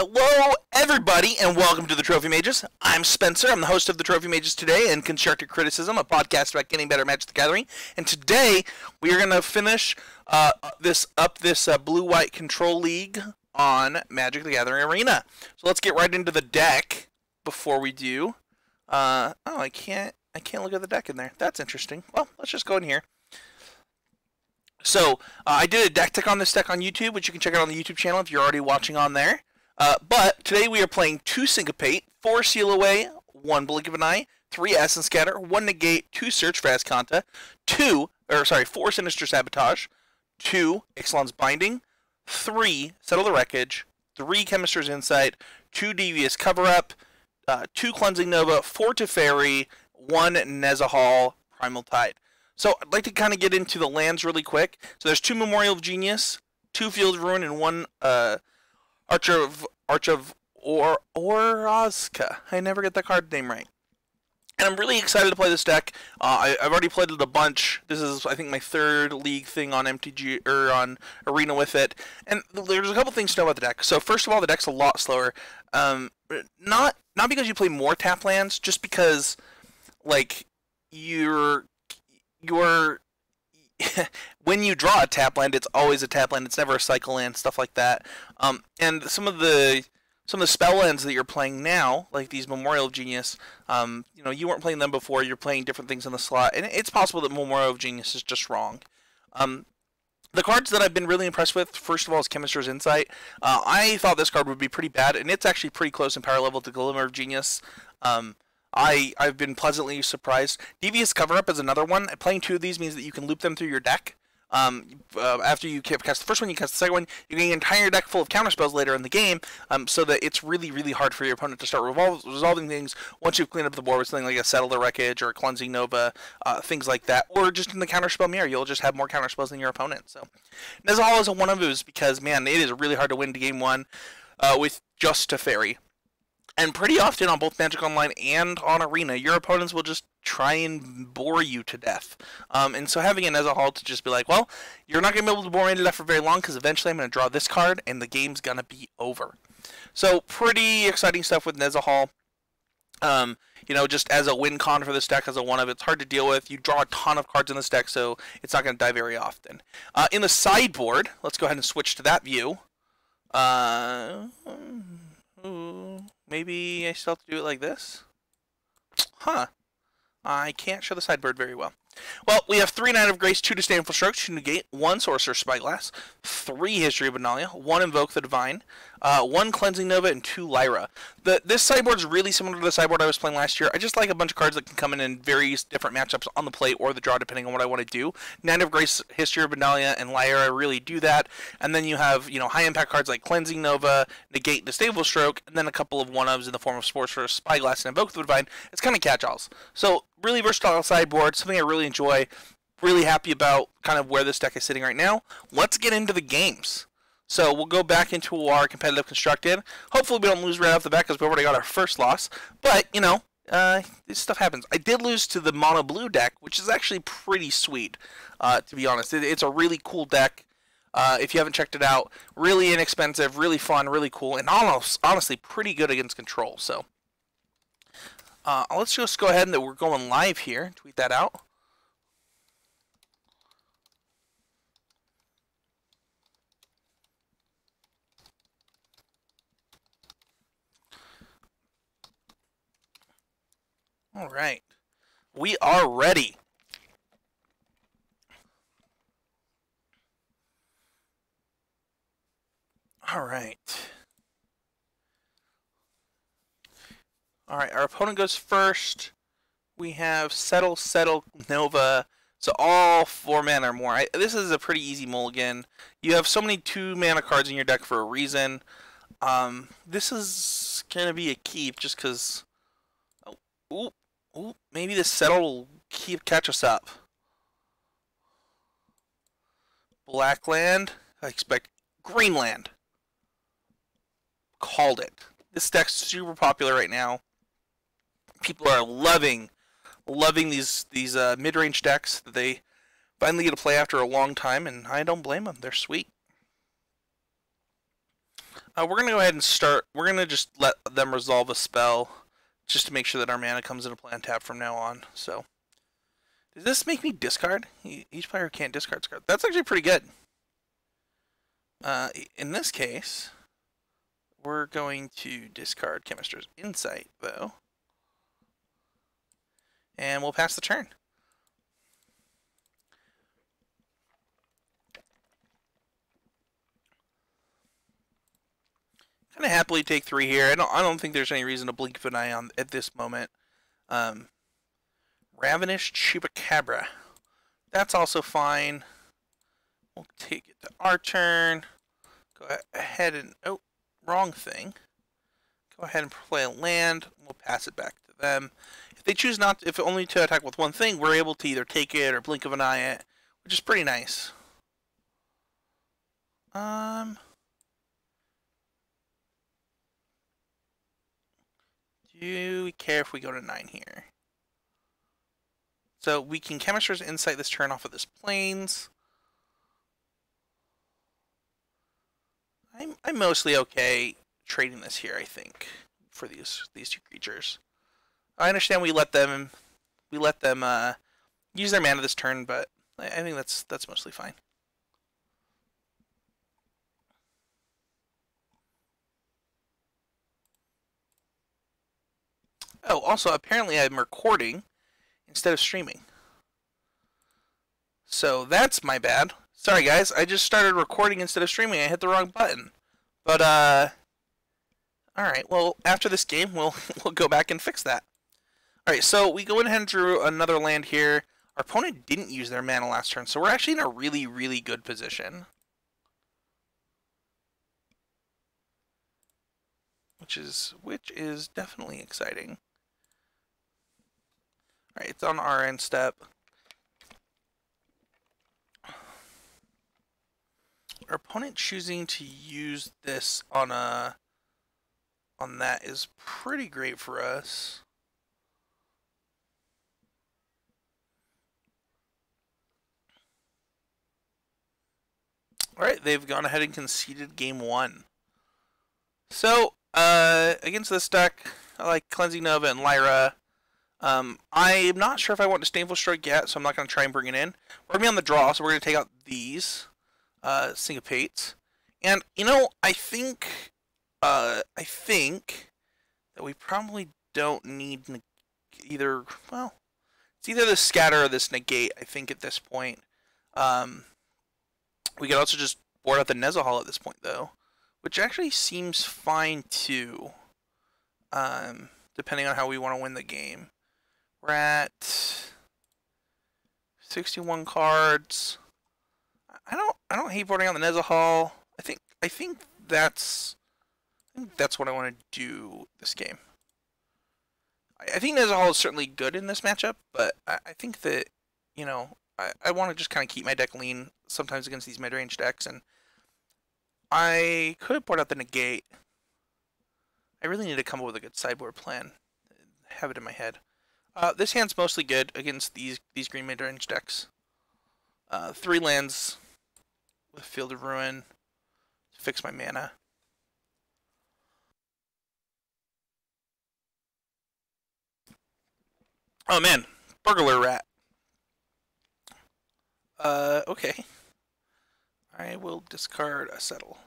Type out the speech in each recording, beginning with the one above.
Hello, everybody, and welcome to the Trophy Mages. I'm Spencer. I'm the host of the Trophy Mages Today and Constructive Criticism, a podcast about getting better at Magic the Gathering. And today we are going to finish this blue-white control league on Magic the Gathering Arena. So let's get right into the deck. Before we do, I can't look at the deck in there. That's interesting. Well, let's just go in here. So I did a deck tech on this deck on YouTube, which you can check out on the YouTube channel if you're already watching on there. But today we are playing 2 Syncopate, 4 Seal Away, 1 Blink of an Eye, 3 Essence Scatter, 1 Negate, 2 Search for Azcanta, 4 Sinister Sabotage, 2 Ixalan's Binding, 3 Settle the Wreckage, 3 Chemist's Insight, 2 Devious Cover-Up, 2 Cleansing Nova, 4 Teferi, 1 Nezahal, Primal Tide. So I'd like to kind of get into the lands really quick. So there's 2 Memorial of Genius, 2 Field of Ruin, and 1 Arch of Orazca. I never get that card name right. And I'm really excited to play this deck. I've already played it a bunch. This is, I think, my 3rd league thing on MTG or on Arena with it. And there's a couple things to know about the deck. So first of all, the deck's a lot slower. Not because you play more tap lands, just because like you're when you draw a tap land, it's always a tap land. It's never a cycle land, stuff like that. And some of the spell lands that you're playing now, like these Memorial of Genius, you weren't playing them before. You're playing different things in the slot, and it's possible that Memorial of Genius is just wrong. The cards that I've been really impressed with, first of all, is Chemist's Insight. I thought this card would be pretty bad, and it's actually pretty close in power level to Glimmer of Genius. I've been pleasantly surprised. Devious Cover-Up is another one. Playing 2 of these means that you can loop them through your deck. After you cast the first one, you cast the second one, you get an entire deck full of counterspells later in the game, so that it's really, really hard for your opponent to start resolving things once you've cleaned up the board with something like a Settle the Wreckage or a Cleansing Nova, things like that. Or just in the counterspell mirror, you'll just have more counterspells than your opponent. So Nezahal is one of those because, man, it is really hard to win game 1 with just Teferi. And pretty often on both Magic Online and on Arena, your opponents will just try and bore you to death. And so having a Nezahal to just be like, well, you're not going to be able to bore me to death for very long because eventually I'm going to draw this card and the game's going to be over. So pretty exciting stuff with Nezahal. Just as a win con for this deck, as a one-of, it's hard to deal with. You draw a ton of cards in this deck, so it's not going to die very often. In the sideboard, let's go ahead and switch to that view. Maybe I still have to do it like this? Huh. I can't show the sideboard very well. Well, we have 3 Knight of Grace, 2 Disdainful Strokes, 2 Negate, 1 Sorcerer's Spyglass, 3 History of Benalia, 1 Invoke the Divine, 1 Cleansing Nova, and 2 Lyra. This sideboard is really similar to the sideboard I was playing last year. I just like a bunch of cards that can come in various different matchups on the plate or the draw, depending on what I want to do. Knight of Grace, History of Benalia, and Lyra really do that. And then you have, high-impact cards like Cleansing Nova, Negate, Disdainful Stroke, and then a couple of one-ofs in the form of Sorcerer's Spyglass and Invoke the Divine. It's kind of catch-alls. So, really versatile sideboard, something I really enjoy. Really happy about kind of where this deck is sitting right now. Let's get into the games. So we'll go back into our competitive constructed. Hopefully we don't lose right off the bat because we already got our first loss. But, this stuff happens. I did lose to the mono blue deck, which is actually pretty sweet, to be honest. It's a really cool deck. If you haven't checked it out, really inexpensive, really fun, really cool, and honestly pretty good against control. So let's just go ahead and we're going live here. Tweet that out. All right, we are ready. All right. All right, our opponent goes first. We have Settle, Nova. So all 4 mana or more. This is a pretty easy mulligan. You have so many 2 mana cards in your deck for a reason. This is going to be a keep just because... Ooh, maybe this Settle will catch us up. Black land. I expect green land. Called it. This deck's super popular right now. People are loving these mid-range decks that they finally get to play after a long time, and I don't blame them. They're sweet. We're going to go ahead and start. We're going to just let them resolve a spell just to make sure that our mana comes into play on tap from now on. So, does this make me discard? Each player can't discard this card. That's actually pretty good. In this case, we're going to discard Chemist's Insight, though. And we'll pass the turn. Kind of happily take 3 here. I don't think there's any reason to blink of an eye on at this moment. Ravenous Chupacabra. That's also fine. We'll take it to our turn. Go ahead and... Oh, wrong thing. Go ahead and play a land. We'll pass it back to them. If they choose not... If only to attack with one thing, we're able to either take it or blink of an eye it, which is pretty nice. Do we care if we go to 9 here? So we can Chemist's Insight this turn off of this Plains. I'm mostly okay trading this here, I think, for these 2 creatures. I understand we let them use their mana this turn, but I think that's mostly fine. Oh, also, apparently I'm recording instead of streaming. So that's my bad. Sorry, guys. I just started recording instead of streaming. I hit the wrong button. But, alright. Well, after this game, we'll go back and fix that. Alright, so we go ahead and drew another land here. Our opponent didn't use their mana last turn, so we're actually in a really, really good position. Which is definitely exciting. Alright, it's on our end step. Our opponent choosing to use this on that is pretty great for us. Alright, they've gone ahead and conceded game 1. So, against this deck, I like Cleansing Nova and Lyra. I'm not sure if I want Disdainful Stroke yet, so I'm not going to try and bring it in. We're going to be on the draw, so we're going to take out these Syncopates. And, you know, I think that we probably don't need either, well, it's either the Scatter or this Negate, I think, at this point. We could also just board out the Nezahal at this point, though, which actually seems fine, too, depending on how we want to win the game. We're at 61 cards. I don't hate boarding on the Nezahal. I think that's what I want to do this game. I think Nezahal is certainly good in this matchup, but I think that, you know, I want to just kind of keep my deck lean sometimes against these mid-range decks, and I could board out the Negate. I really need to come up with a good sideboard plan. Have it in my head. This hand's mostly good against these green mid-range decks. 3 lands with Field of Ruin to fix my mana. Oh man, Burglar Rat. Okay. I will discard a Settle.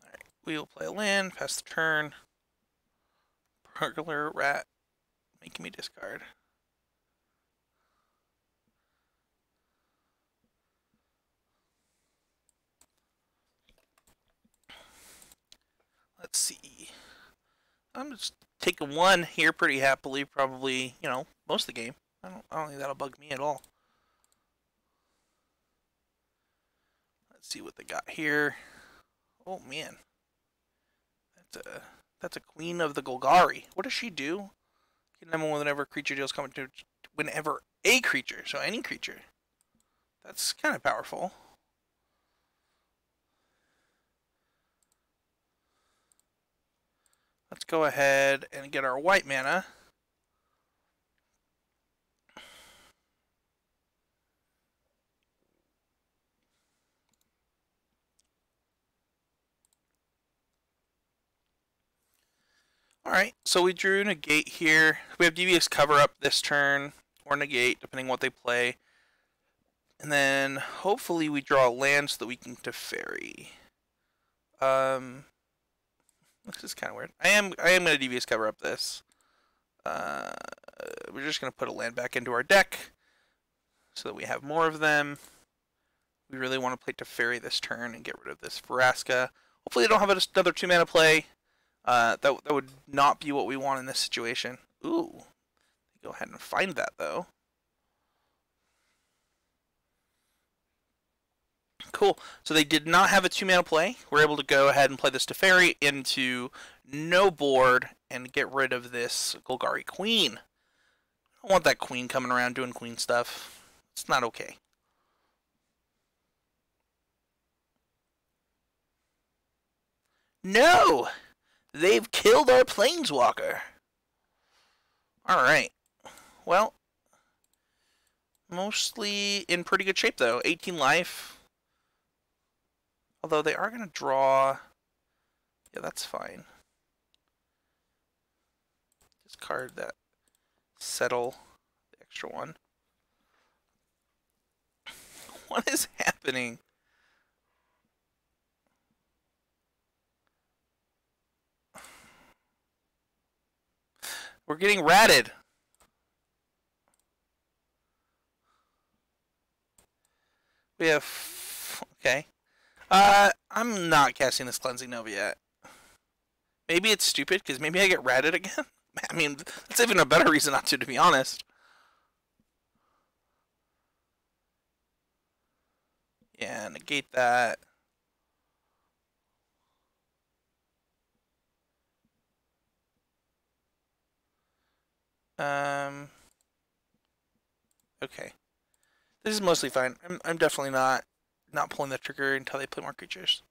Alright, we will play a land, pass the turn. Burglar Rat, making me discard. Let's see. I'm just taking 1 here pretty happily, probably, you know, most of the game. I don't think that'll bug me at all. Let's see what they got here. Oh man. That's a Queen of the Golgari. What does she do? Get them whenever a creature deals combat to whenever a creature, so any creature. That's kind of powerful. Let's go ahead and get our white mana. Alright, so we drew negate here. We have Devious Cover Up this turn, or negate, depending on what they play. And then hopefully we draw a land so that we can Teferi. This is kind of weird. I am gonna Devious Cover Up this. We're just gonna put a land back into our deck so that we have more of them. We really want to play Teferi this turn and get rid of this Vraska. Hopefully they don't have another 2-mana play. That would not be what we want in this situation. Ooh. Go ahead and find that, though. Cool. So they did not have a 2-mana play. We're able to go ahead and play this Teferi into no board and get rid of this Golgari Queen. I don't want that queen coming around doing queen stuff. It's not okay. No! They've killed our Planeswalker. Alright. Well, mostly in pretty good shape, though. 18 life. Although they are going to draw... Yeah, that's fine. Discard that. Settle the extra one. What is happening? We're getting ratted. We have... Okay. I'm not casting this Cleansing Nova yet. Maybe it's stupid, because maybe I get ratted again. I mean, that's even a better reason not to be honest. Yeah, negate that. Okay. This is mostly fine. I'm definitely not pulling the trigger until they play more creatures.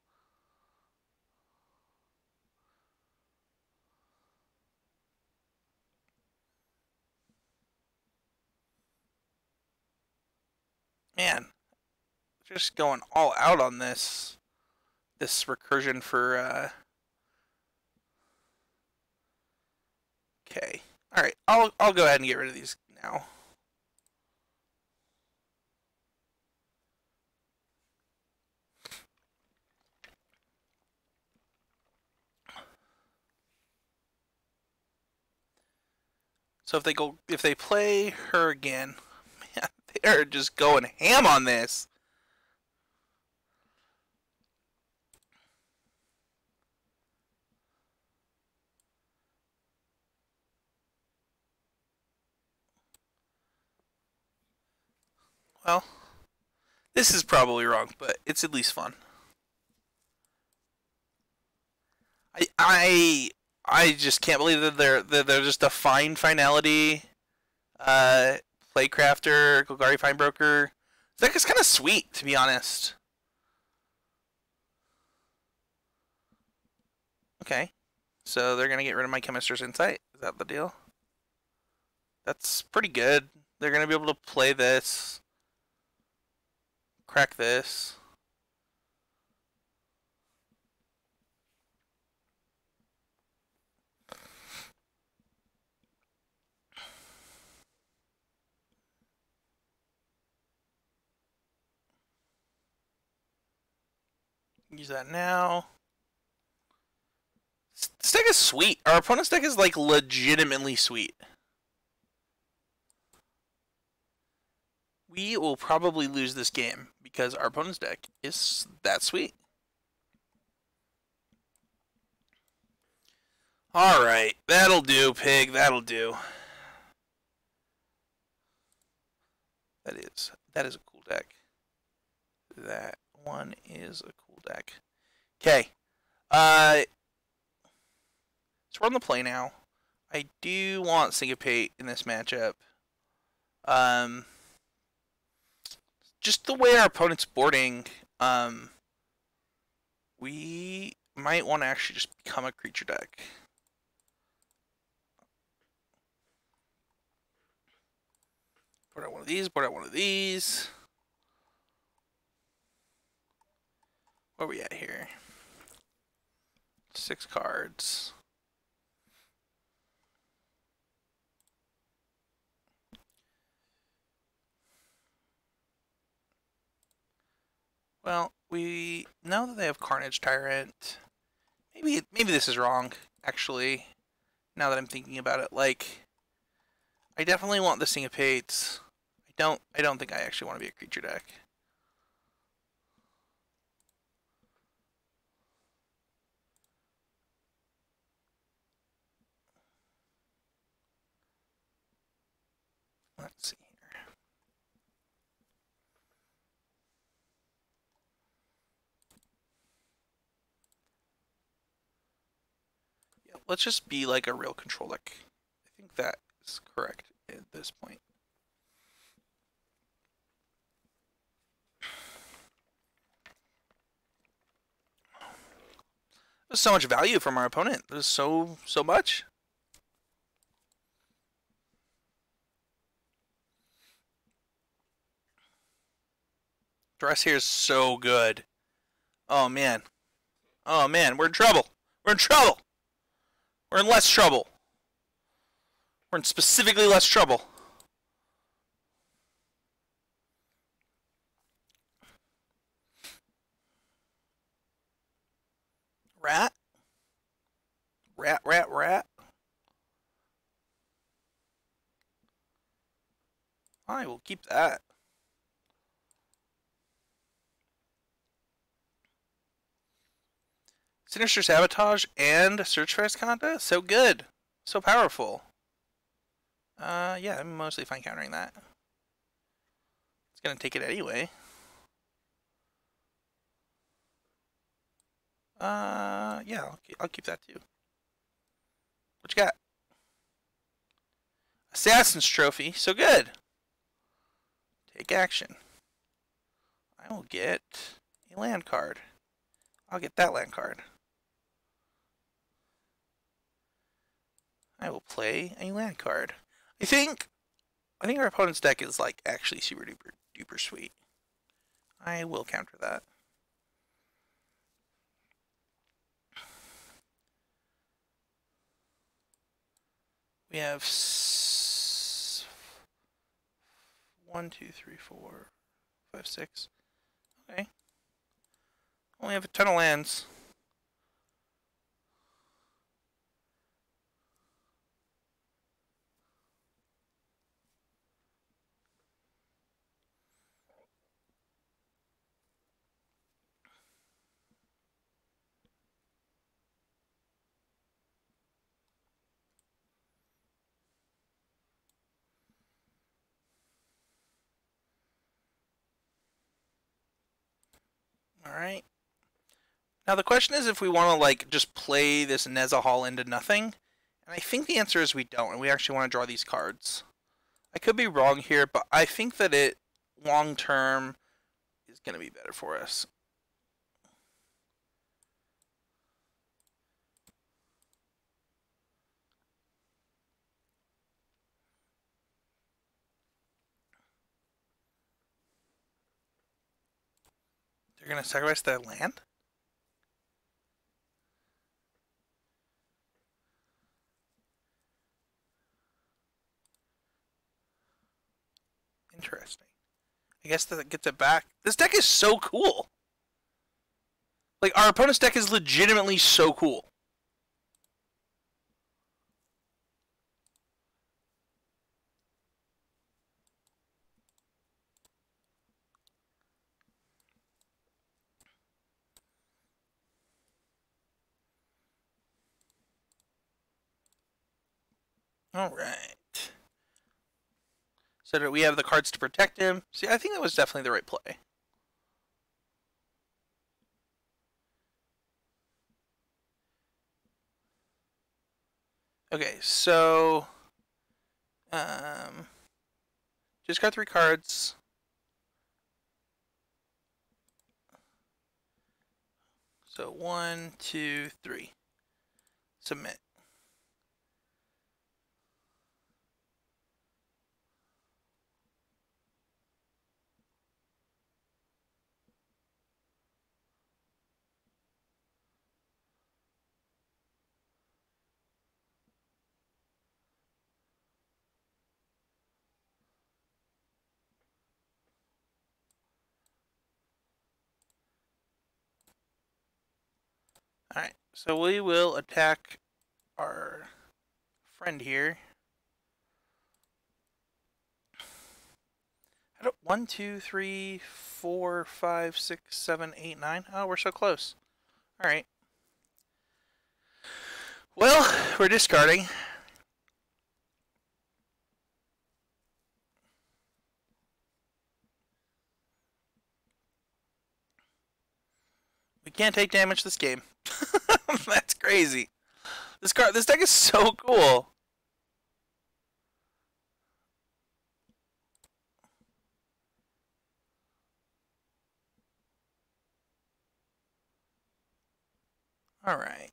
Man, just going all out on this recursion for okay. All right, I'll go ahead and get rid of these now. So if they play her again, man, they're just going ham on this. Well, this is probably wrong, but it's at least fun. I just can't believe that they're just a finality Playcrafter, Golgari Finebroker. That is kind of sweet, to be honest. Okay. So they're gonna get rid of my Chemist's Insight. Is that the deal? That's pretty good. They're gonna be able to play this. Crack this. Use that now. This deck is sweet. Our opponent's deck is like legitimately sweet. We will probably lose this game because our opponent's deck is that sweet. Alright, that'll do, pig, that'll do. That is a cool deck. That one is a cool deck. Okay. So we're on the play now. I do want Syncopate in this matchup. Just the way our opponent's boarding, we might want to actually just become a creature deck. Board out one of these, board out one of these. Where are we at here? 6 cards. Well, we know that they have Carnage Tyrant. Maybe this is wrong, actually. Now that I'm thinking about it, like, I definitely want the Syncopates. I don't think I actually want to be a creature deck. Let's see here. Yeah, let's just be like a real control deck. I think that is correct at this point. There's so much value from our opponent. There's so much. Dress here is so good. Oh man. Oh man, we're in trouble. We're in trouble. We're in less trouble. We're in specifically less trouble. Rat. Rat, rat, rat. I will keep that. Sinister Sabotage and Search for Esconda? So good. So powerful. Yeah, I'm mostly fine countering that. It's gonna take it anyway. Yeah, I'll keep that too. What you got? Assassin's Trophy. So good. Take action. I will get a land card. I'll get that land card. I will play a land card. I think our opponent's deck is like actually super duper duper sweet. I will counter that. We have 1, 2, 3, 4, 5, 6. Okay. Only have a ton of lands. Alright. Now the question is if we want to like just play this Nezahal into nothing. And I think the answer is we don't, and we actually want to draw these cards. I could be wrong here, but I think that it long term is going to be better for us. They're going to sacrifice their land? Interesting. I guess that gets it back. This deck is so cool. Like, our opponent's deck is legitimately so cool. Alright. So that we have the cards to protect him. See, I think that was definitely the right play. Okay, so discard 3 cards. So 1, 2, 3. Submit. Alright, so we will attack our friend here. 1, 2, 3, 4, 5, 6, 7, 8, 9. Oh, we're so close. Alright. Well, we're discarding. We can't take damage this game. That's crazy. This deck is so cool. All right.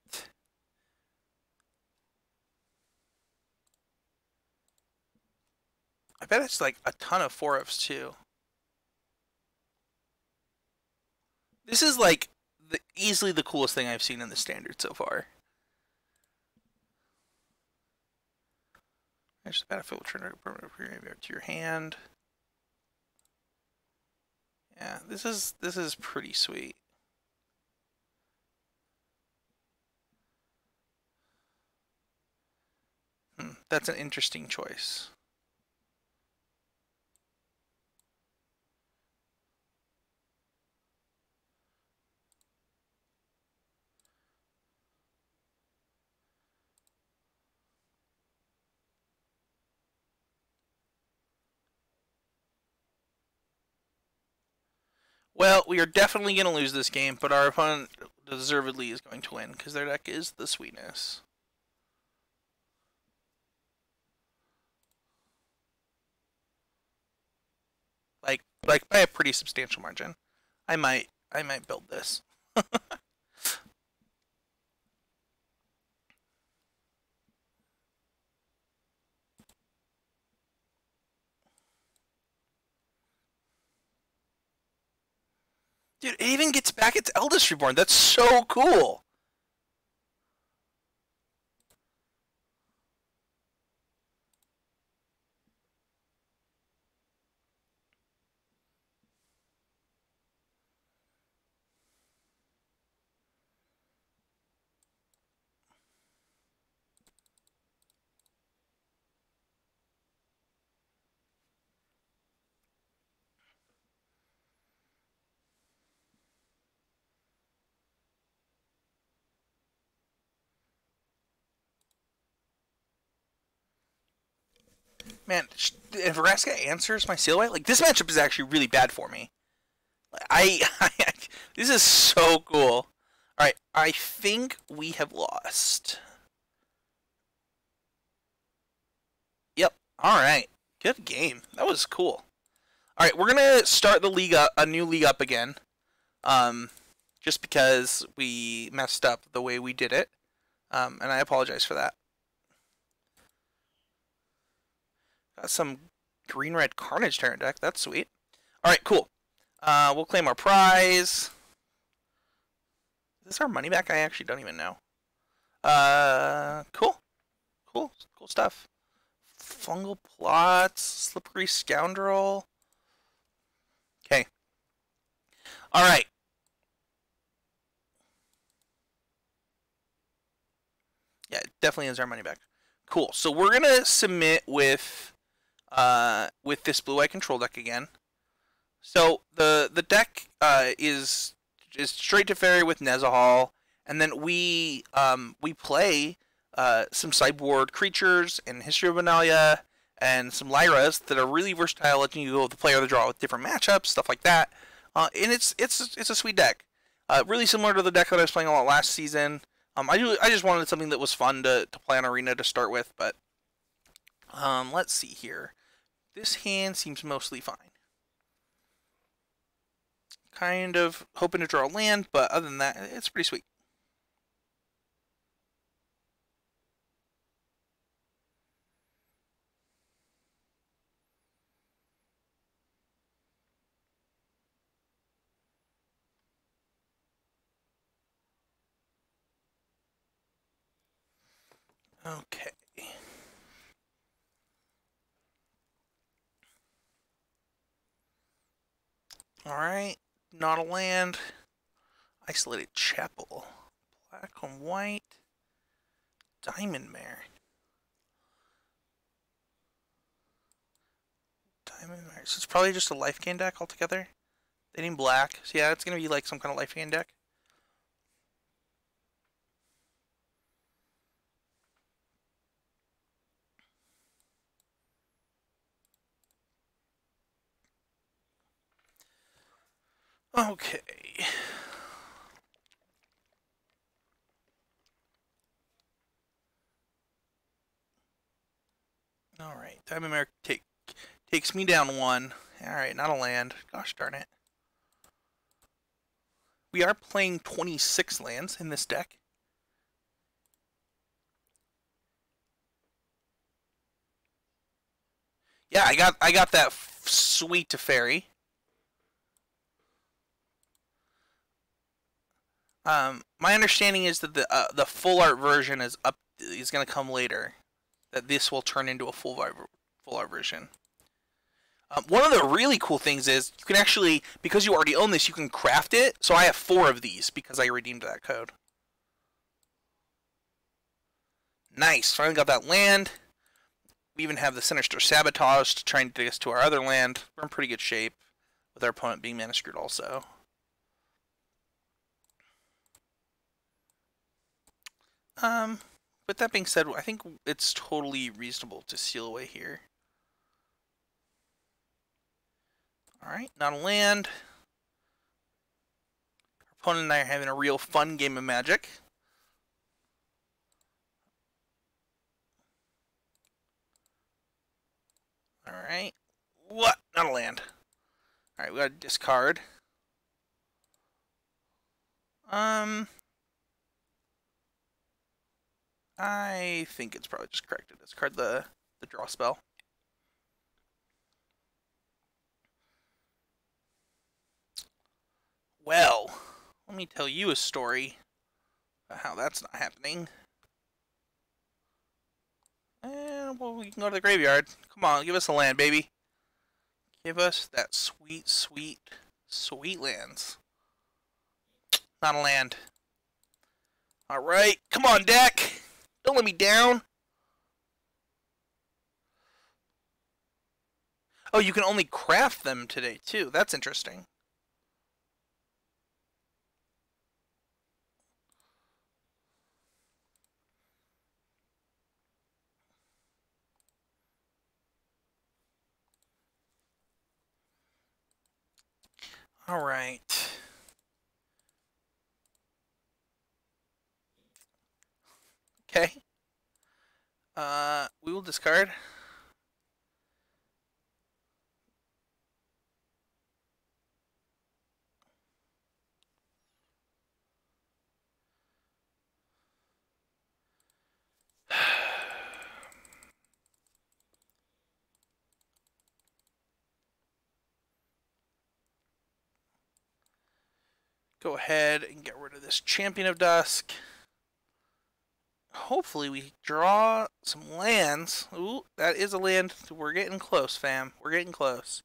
I bet it's like a ton of 4-Fs too. This is like easily the coolest thing I've seen in the standard so far. There's the battlefield return a permanent graveyard to your hand. Yeah, this is pretty sweet. That's an interesting choice. Well, we are definitely going to lose this game, but our opponent deservedly is going to win because their deck is the sweetness. Like by a pretty substantial margin. I might build this. Dude, it even gets back its Eldest Reborn. That's so cool. Man, if Vraska answers my Seal White, like this matchup is actually really bad for me. This is so cool. All right, I think we have lost. Yep. All right. Good game. That was cool. All right, we're gonna start the league up, a new league up again. Just because we messed up the way we did it, and I apologize for that. Got some green-red Carnage Tyrant deck. That's sweet. All right, cool. We'll claim our prize. Is this our money back? I actually don't even know. Cool. Cool stuff. Fungal Plots, Slippery Scoundrel. Okay. All right. Yeah, it definitely is our money back. Cool. So we're gonna submit with this blue-eye control deck again. So the deck is straight to fairy with Nezahal, and then we play some sideboard creatures and History of Benalia and some Lyras that are really versatile, letting you go with the player of the draw with different matchups, stuff like that. And it's a sweet deck. Really similar to the deck that I was playing a lot last season. I just wanted something that was fun to play on Arena to start with, but let's see here. This hand seems mostly fine. Kind of hoping to draw a land, but other than that, it's pretty sweet. Okay. Alright. Not a land. Isolated Chapel. Black on white. Diamond Mare. Diamond Mare. So it's probably just a life gain deck altogether. They need black. So yeah, it's going to be like some kind of life gain deck. Okay. Alright, Diamond Mare takes me down one. Alright, not a land. Gosh darn it. We are playing 26 lands in this deck. Yeah, I got that sweet to fairy. My understanding is that the full art version is going to come later. That this will turn into a full art version. One of the really cool things is you can actually, because you already own this, you can craft it. So I have 4 of these because I redeemed that code. Nice, finally got that land. We even have the Sinister Sabotage to try and take us to our other land. We're in pretty good shape with our opponent being mana screwed also. With that being said, I think it's totally reasonable to seal away here. Alright, not a land. Our opponent and I are having a real fun game of Magic. Alright. What? Not a land. Alright, we gotta discard. I think it's probably just correct to discard the draw spell. Well, let me tell you a story about how that's not happening. Well, we can go to the graveyard. Come on, give us a land, baby. Give us that sweet, sweet, sweet lands. Not a land. Alright, come on, deck! Don't let me down! Oh, you can only craft them today, too. That's interesting. Alright. Okay. We will discard. Go ahead and get rid of this Champion of Dusk. Hopefully we draw some lands. Ooh, that is a land. We're getting close, fam. We're getting close.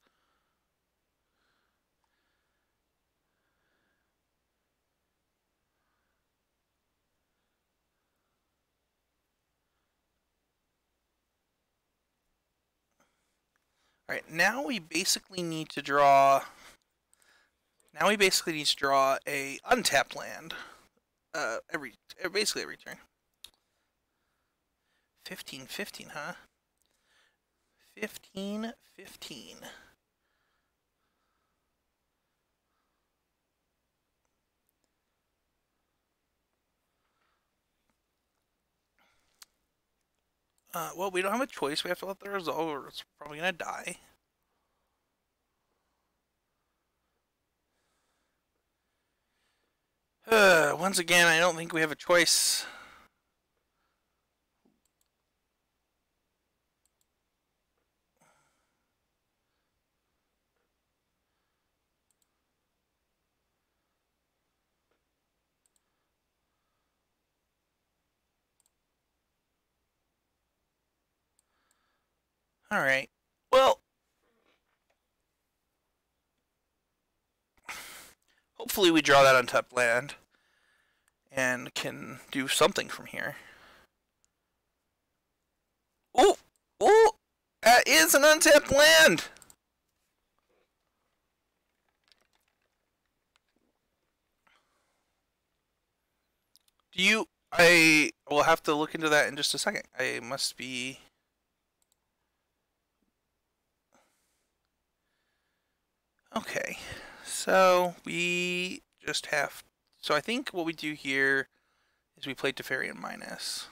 Alright, now we basically need to draw... Now we basically need to draw a untapped land. Basically every turn. 15-15, huh? 15-15. Well, we don't have a choice. We have to let the resolve or it's probably gonna die. Once again, I don't think we have a choice. Alright. Well, hopefully we draw that untapped land. and can do something from here. Ooh! Ooh! That is an untapped land! Do you... I will have to look into that in just a second. I must be... Okay. So, we just have... So I think what we do here is we play Teferi and minus.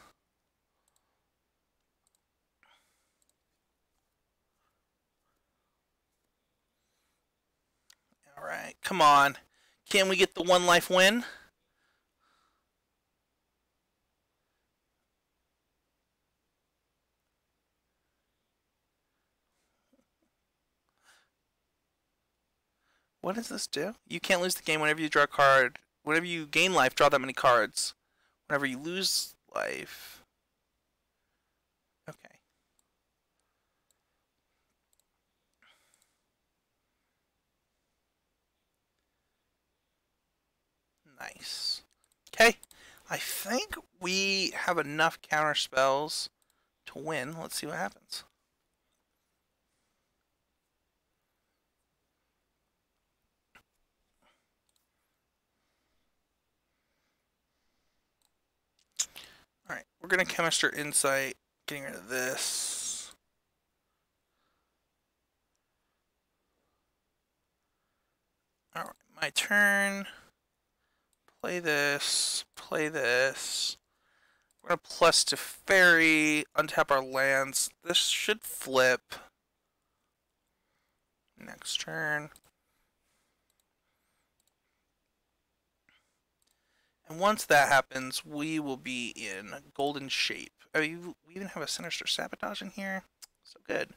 Alright, come on. Can we get the 1 life win? What does this do? You can't lose the game whenever you draw a card. Whenever you gain life, draw that many cards. Whenever you lose life... Okay. Nice. Okay. I think we have enough counter spells to win. Let's see what happens. Alright, we're going to Chemistry Insight, getting rid of this. Alright, my turn. Play this, play this. We're going to plus to Fairy, untap our lands. This should flip. Next turn. And once that happens, we will be in golden shape. Oh, we even have a Sinister Sabotage in here. So good.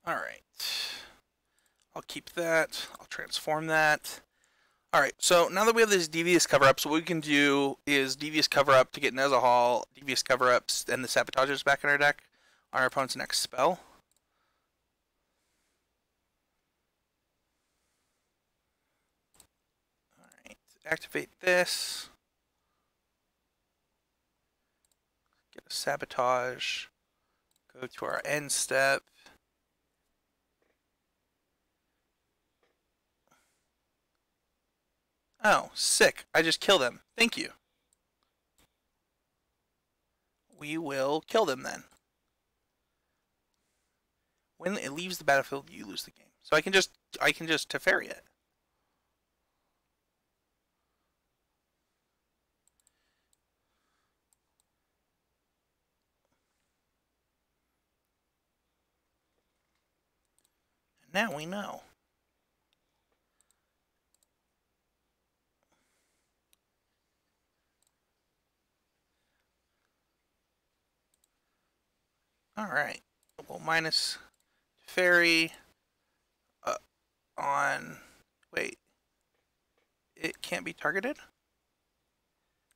Alright. I'll keep that. I'll transform that. Alright, so now that we have this Devious Cover-Up, so what we can do is Devious Cover-Up to get Nezahal, Devious Cover-Ups, and the Sabotages back in our deck on our opponent's next spell. Alright, activate this. Get a Sabotage. Go to our end step. Oh, sick. I just killed them. Thank you. We will kill them then. When it leaves the battlefield, you lose the game. So I can just Teferi it. And now we know. Alright. Well, minus Fairy on... Wait. It can't be targeted?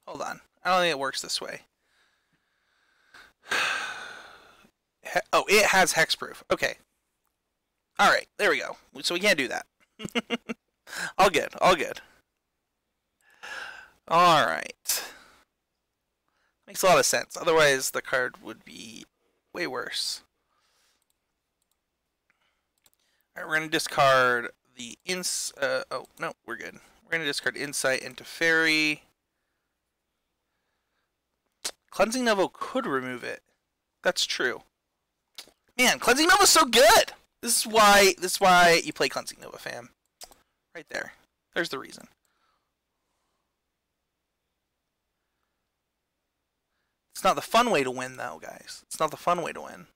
Hold on. I don't think it works this way. Oh, it has hexproof. Okay. Alright, there we go. So we can't do that. All good. All good. Alright. Makes a lot of sense. Otherwise, the card would be way worse. Alright, we're going to discard the oh, no, we're good. We're going to discard Insight into Fairy. Cleansing Novo could remove it. That's true. Man, Cleansing Nova's so good! This is why you play Cleansing Nova, fam. Right there. There's the reason. It's not the fun way to win, though, guys. It's not the fun way to win.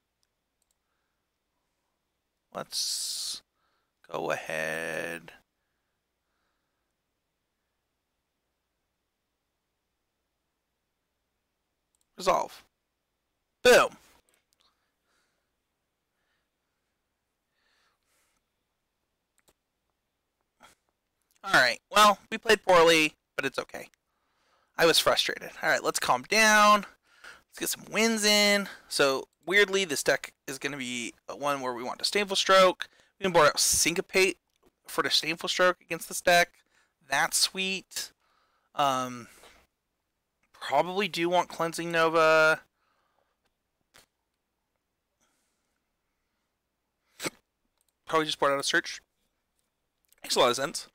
Let's go ahead. Resolve. Boom. Alright, well, we played poorly, but it's okay. I was frustrated. Alright, let's calm down. Let's get some wins in. So weirdly, this deck is going to be one where we want Disdainful Stroke. We can board out Syncopate for Disdainful Stroke against this deck. That's sweet. Probably do want Cleansing Nova. Probably just board out a Search. Makes a lot of sense.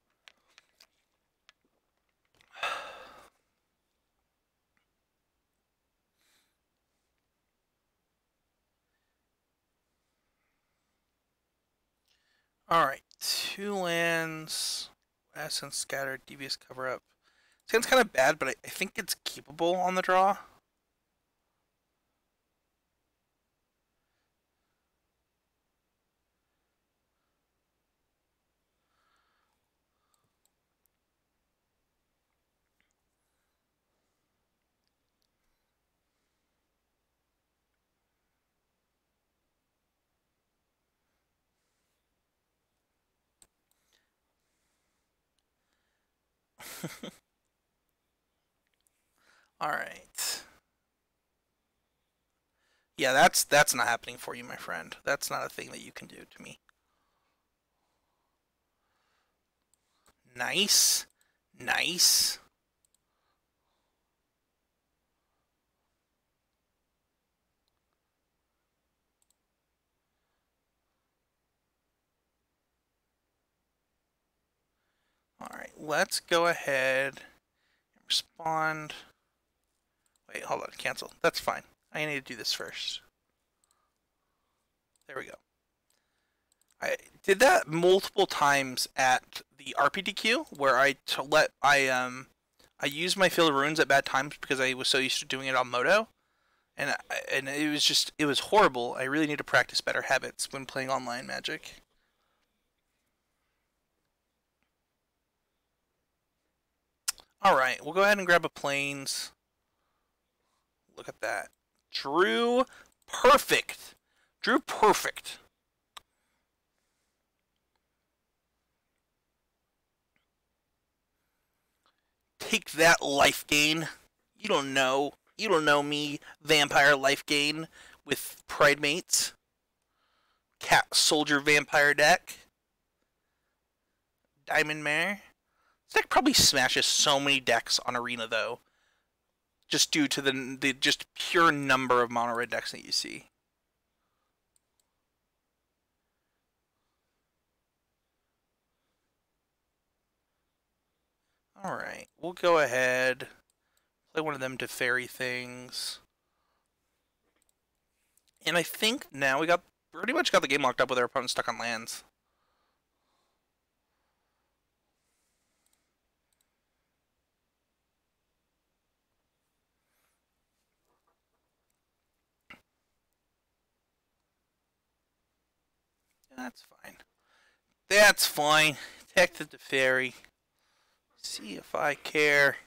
Alright, 2 lands, Essence, Scatter, Devious Cover Up. Sounds kind of bad, but I think it's keepable on the draw. Alright. Yeah, that's not happening for you, my friend. That's not a thing that you can do to me. Nice. Nice. Alright, let's go ahead and respond. Wait, hold on, cancel. That's fine. I need to do this first. There we go. I did that multiple times at the RPTQ, where I used my Field of Runes at bad times because I was so used to doing it on Moto, and it was horrible. I really need to practice better habits when playing online Magic. All right, we'll go ahead and grab a Plains. Look at that, Drew perfect. Drew perfect. Take that, life gain. You don't know. You don't know me, vampire life gain with Pride Mates. Cat Soldier Vampire deck. Diamond Mare. This deck probably smashes so many decks on Arena, though. Just due to the just pure number of mono red decks that you see. Alright, we'll go ahead. Play one of them to fairy things. And I think now we pretty much got the game locked up with our opponent stuck on lands. That's fine. That's fine. Tech the Teferi. See if I care.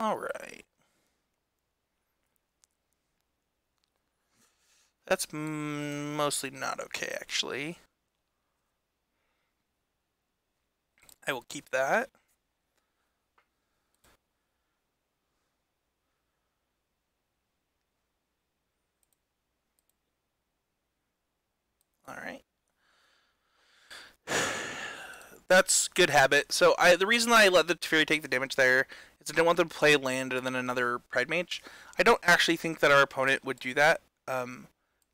Alright. That's mostly not okay, actually. I will keep that. Alright. That's good habit. So the reason I let the Teferi take the damage there is I didn't want them to play land and then another Pride Mage. I don't actually think that our opponent would do that,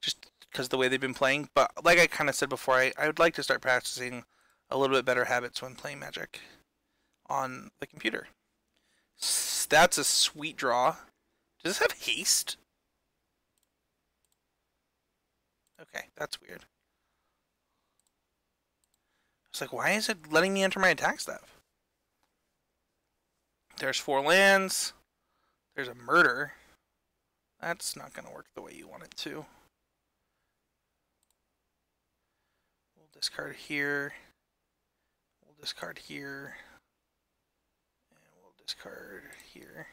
just because of the way they've been playing. But like I kind of said before, I would like to start practicing a little bit better habits when playing Magic on the computer. That's a sweet draw. Does this have haste? Okay, that's weird. It's like, why is it letting me enter my attack stuff? There's 4 lands. There's a murder. That's not going to work the way you want it to. We'll discard here. We'll discard here. And we'll discard here.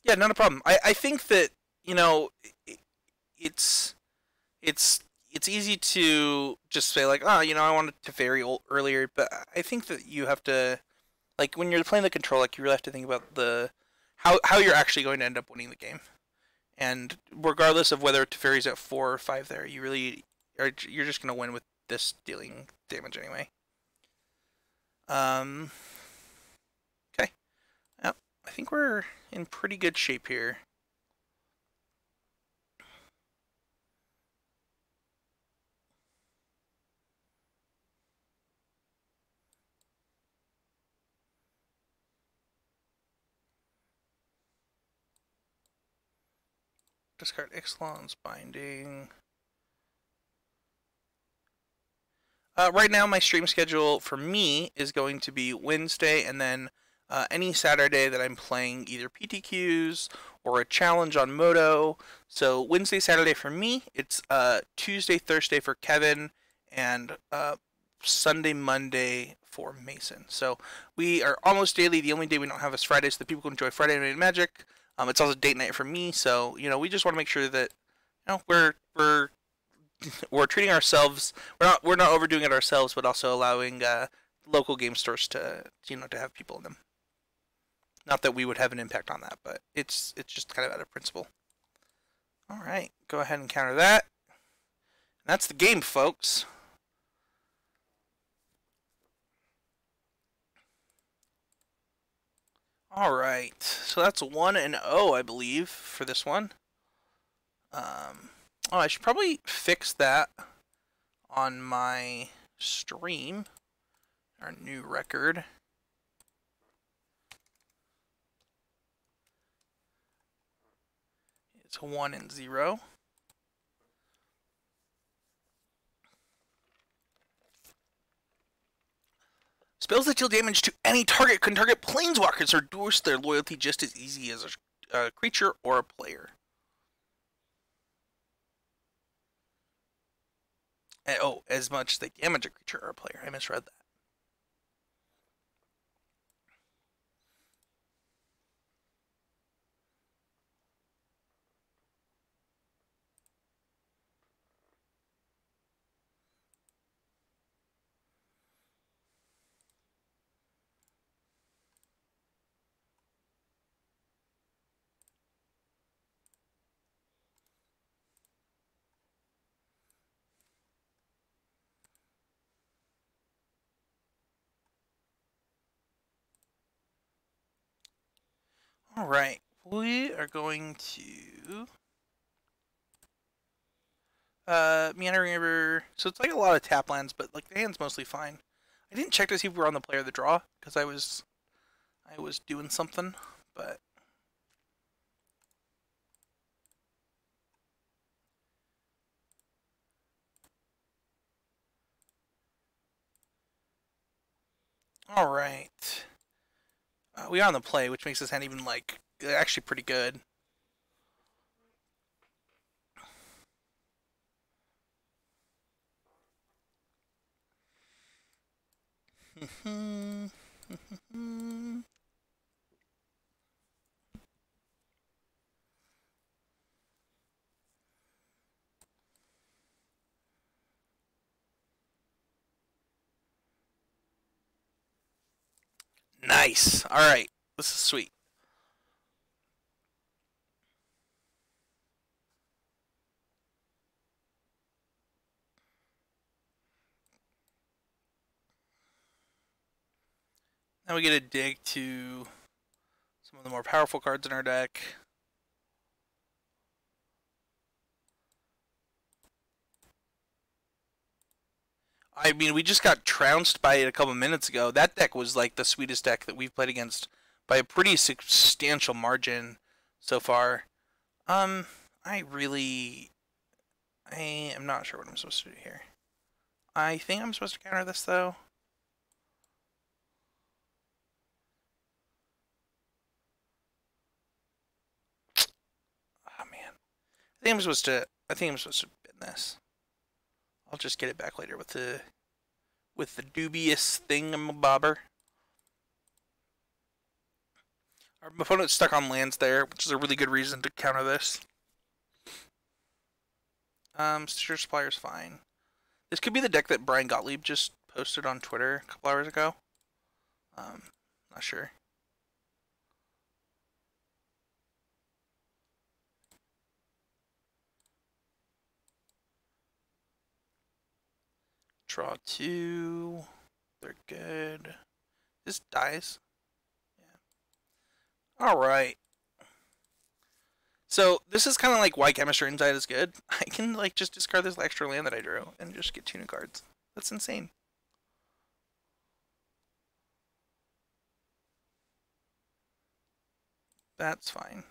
Yeah, not a problem. I think that, you know, it's it's it's easy to just say like, oh, you know, I wanted to vary earlier, but I think that you have to, like, when you're playing the control, like, you really have to think about the how you're actually going to end up winning the game. And regardless of whether Teferi's at 4 or 5 there, you really you're just gonna win with this dealing damage anyway. Um, okay. Yep. I think we're in pretty good shape here. Discard Ixalan's Binding. Right now, my stream schedule for me is going to be Wednesday, and then any Saturday that I'm playing either PTQs or a challenge on Moto. So Wednesday, Saturday for me, it's Tuesday, Thursday for Kevin, and Sunday, Monday for Mason. So we are almost daily. The only day we don't have is Friday, so that people can enjoy Friday Night Magic. It's also date night for me, so you know we just want to make sure that you know we're treating ourselves. We're not overdoing it ourselves, but also allowing local game stores to to have people in them. Not that we would have an impact on that, but it's just kind of out of principle. All right, go ahead and counter that. That's the game, folks. All right, so that's 1-0, I believe, for this one. Oh, I should probably fix that on my stream. Our new record. It's 1-0. Spells that deal damage to any target can target planeswalkers or endorse their loyalty just as easy as a creature or a player. Oh, as much as they damage a creature or a player. I misread that. All right, we are going to Meandering River. So it's like a lot of tap lands, but like the hand's mostly fine. I didn't check to see if we were on the play or the draw because I was doing something, but all right. We are on the play, which makes this hand even like actually pretty good. Nice. All right, this is sweet. Now we get a dig to some of the more powerful cards in our deck. I mean, we just got trounced by it a couple minutes ago. That deck was like the sweetest deck that we've played against by a pretty substantial margin so far. I am not sure what I'm supposed to do here. I think I'm supposed to counter this though. I think I'm supposed to bin this. I'll just get it back later with the dubious thingamabobber. Our opponent's stuck on lands there, which is a really good reason to counter this. Stitcher Supplier's fine. This could be the deck that Brian Gottlieb just posted on Twitter a couple hours ago. Not sure. Draw 2. They're good. This dies. Yeah. Alright. So, this is kind of like why Chemistry Insight is good. I can, like, just discard this extra land that I drew and just get 2 new cards. That's insane. That's fine.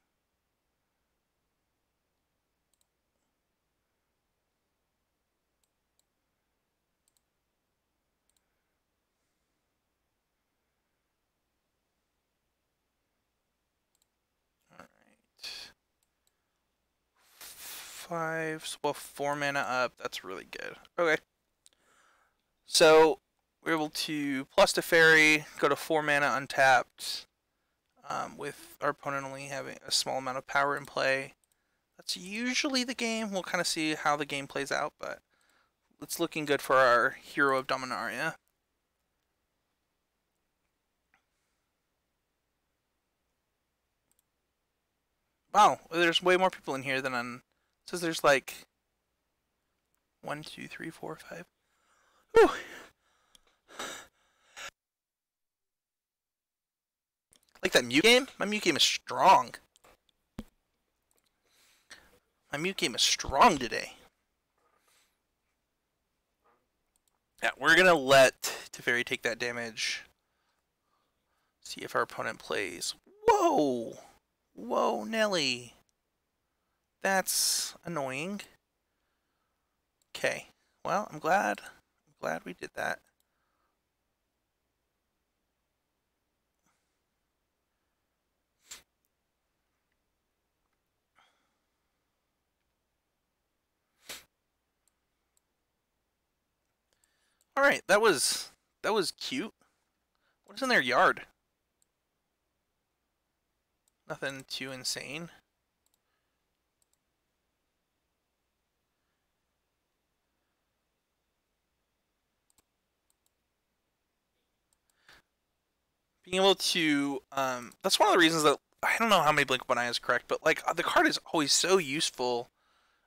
Well, 4 mana up. That's really good. Okay. So, we're able to plus Teferi, go to 4 mana untapped, with our opponent only having a small amount of power in play. That's usually the game. We'll kind of see how the game plays out, but it's looking good for our Hero of Dominaria. Wow, there's way more people in here than on... It says there's like 1, 2, 3, 4, 5. Whew. Like that mute game? My mute game is strong. My mute game is strong today. Yeah, we're gonna let Teferi take that damage. See if our opponent plays. Whoa! Whoa, Nelly. That's annoying. Okay. Well, I'm glad we did that. All right, that was cute. What's in their yard? Nothing too insane. Being able to, that's one of the reasons that, I don't know how many Blink of an Eye is correct, but like the card is always so useful.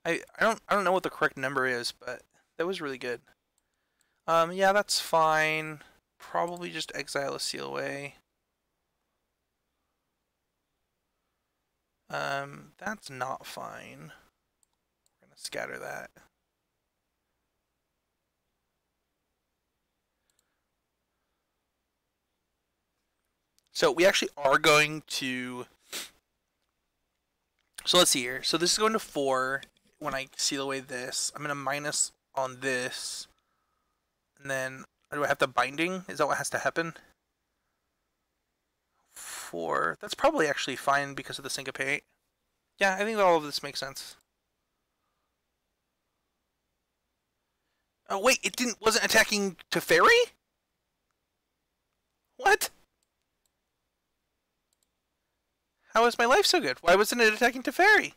I don't know what the correct number is, but that was really good. Yeah, that's fine. Probably just exile a Seal Away. That's not fine. We're gonna scatter that. So we actually are going to... So let's see here. So this is going to 4 when I seal away this. I'm going to minus on this. And then, do I have the binding? Is that what has to happen? 4. That's probably actually fine because of the syncopate. Yeah, I think all of this makes sense. Oh wait, it wasn't attacking Teferi? What? How is my life so good? Why wasn't it attacking Teferi?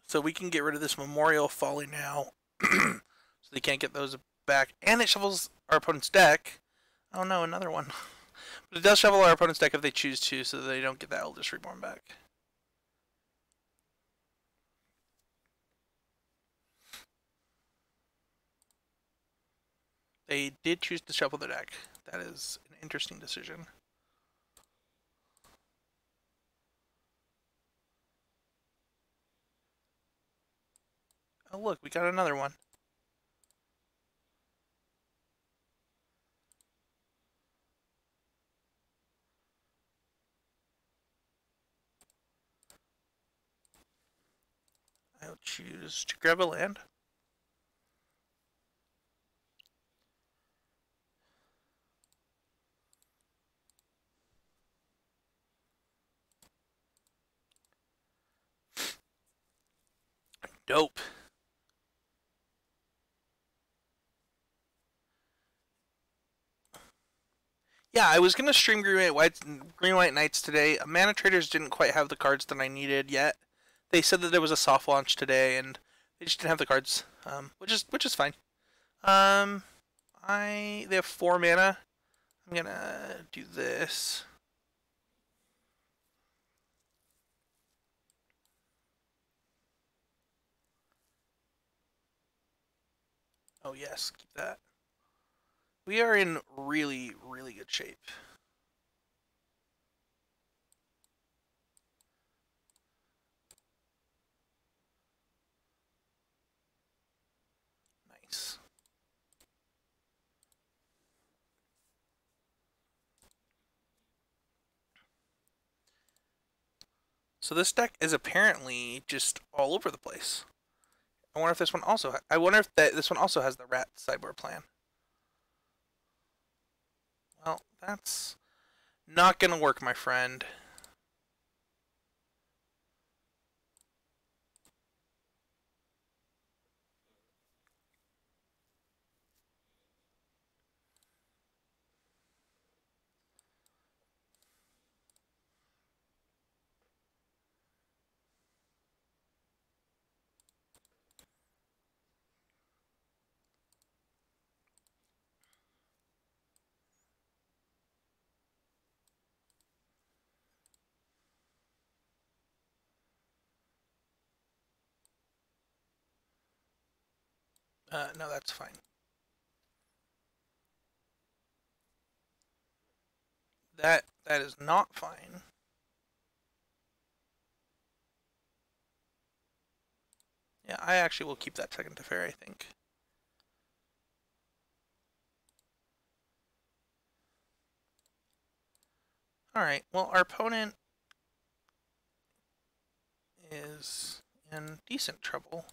So we can get rid of this Memorial Folly now. So they can't get those back. And it shuffles our opponent's deck. Oh no, another one. But it does shuffle our opponent's deck if they choose to, so they don't get that Eldest Reborn back. They did choose to shuffle the deck. That is an interesting decision. Oh look, we got another one. I'll choose to grab a land. Dope. Yeah, I was gonna stream Green White Knights today. Mana Traders didn't quite have the cards that I needed yet. They said that there was a soft launch today, and they just didn't have the cards, which is fine. Um, they have 4 mana. I'm gonna do this. Oh yes, keep that. We are in really, really good shape. Nice. So this deck is apparently just all over the place. I wonder if this one also. I wonder if this one also has the rat sideboard plan. Well, that's not gonna work, my friend. No, that's fine. That is not fine. Yeah, I actually will keep that second to fair, I think. Alright, well, our opponent is in decent trouble.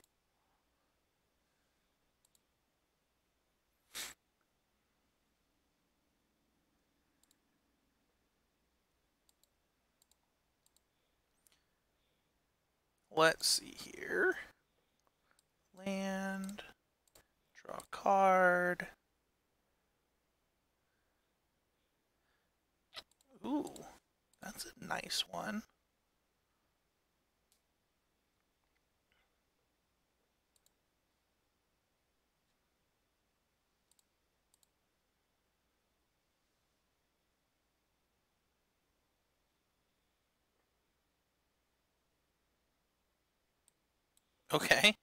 Let's see here. Land. Draw a card. Ooh, that's a nice one. Okay.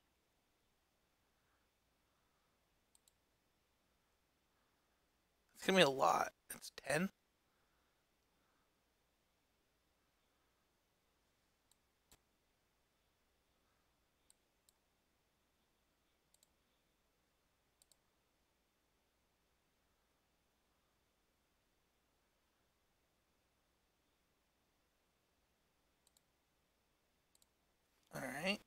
It's gonna be a lot. It's 10. Alright.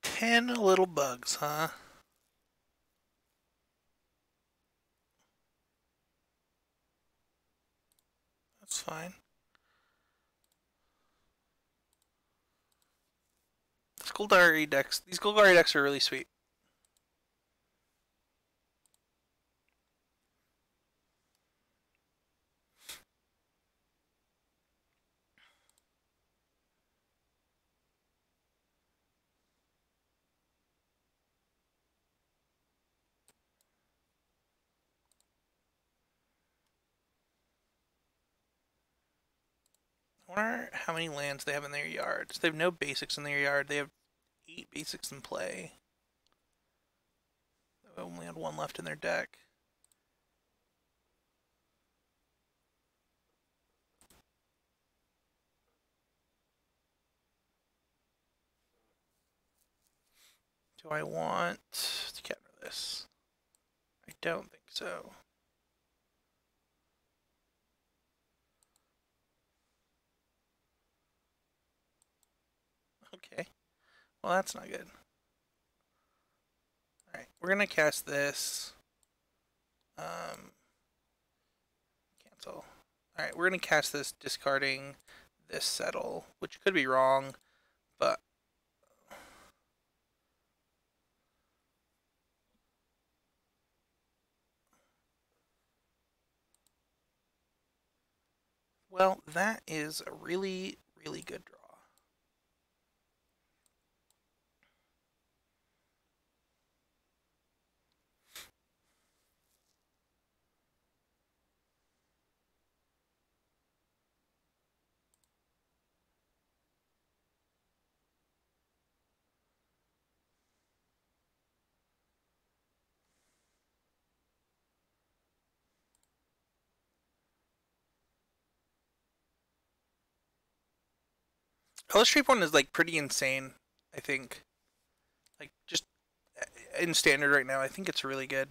Ten little bugs, huh? That's fine. These Golgari decks are really sweet. I wonder how many lands they have in their yards. They have no basics in their yard. They have 8 basics in play. They only had 1 left in their deck. Do I want to counter this? I don't think so. Okay. Well, that's not good. Alright, we're going to cast this. Cancel. Alright, we're going to cast this discarding this settle, which could be wrong, but well, that is a really, really good draw. Illustrate one is like pretty insane, I think. Like just in standard right now, I think it's really good.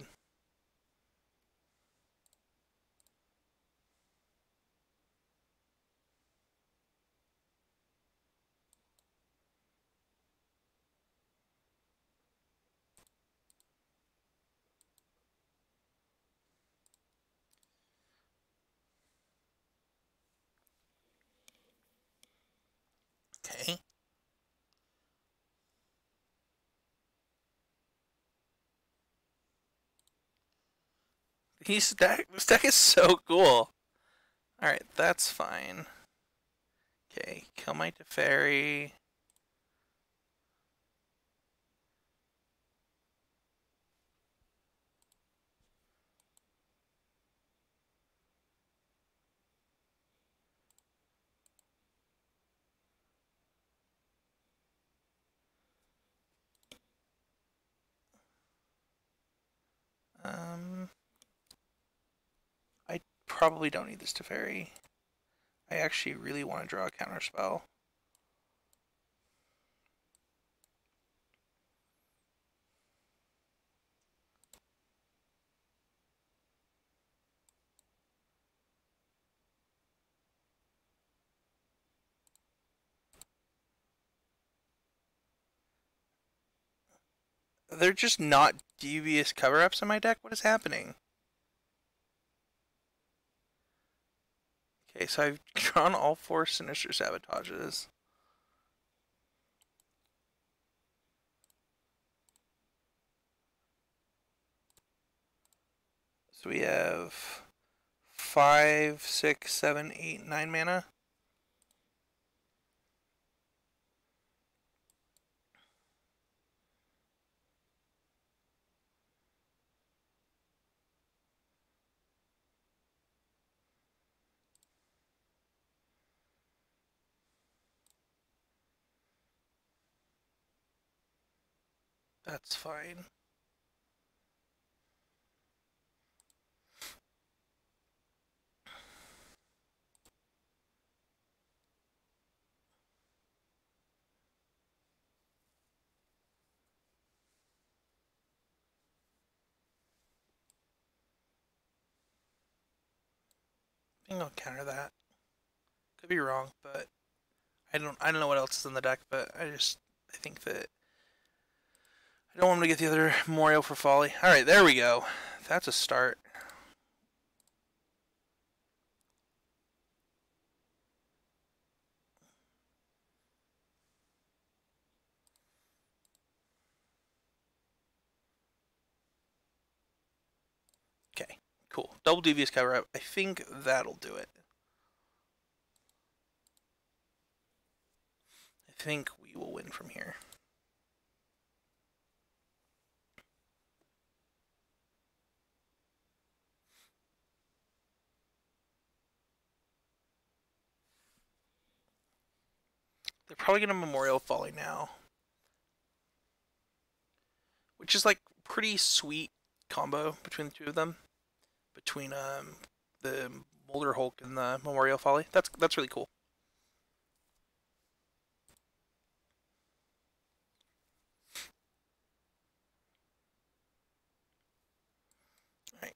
Okay. This deck is so cool. Alright, that's fine. Okay, kill my Teferi. I probably don't need this Teferi. I actually really want to draw a counterspell. They're just not devious cover-ups in my deck? What is happening? Okay, so I've drawn all 4 Sinister Sabotages. So we have 5, 6, 7, 8, 9 mana. That's fine. I think I'll counter that. Could be wrong, but I don't know what else is in the deck, but I think that I don't want him to get the other Memorial for Folly. Alright, there we go. That's a start. Okay, cool. Double devious cover up. I think that'll do it. I think we will win from here. They're probably going to Memorial Folly now, which is like pretty sweet combo between the two of them. Between the Molder Hulk and the Memorial Folly. That's really cool. Alright.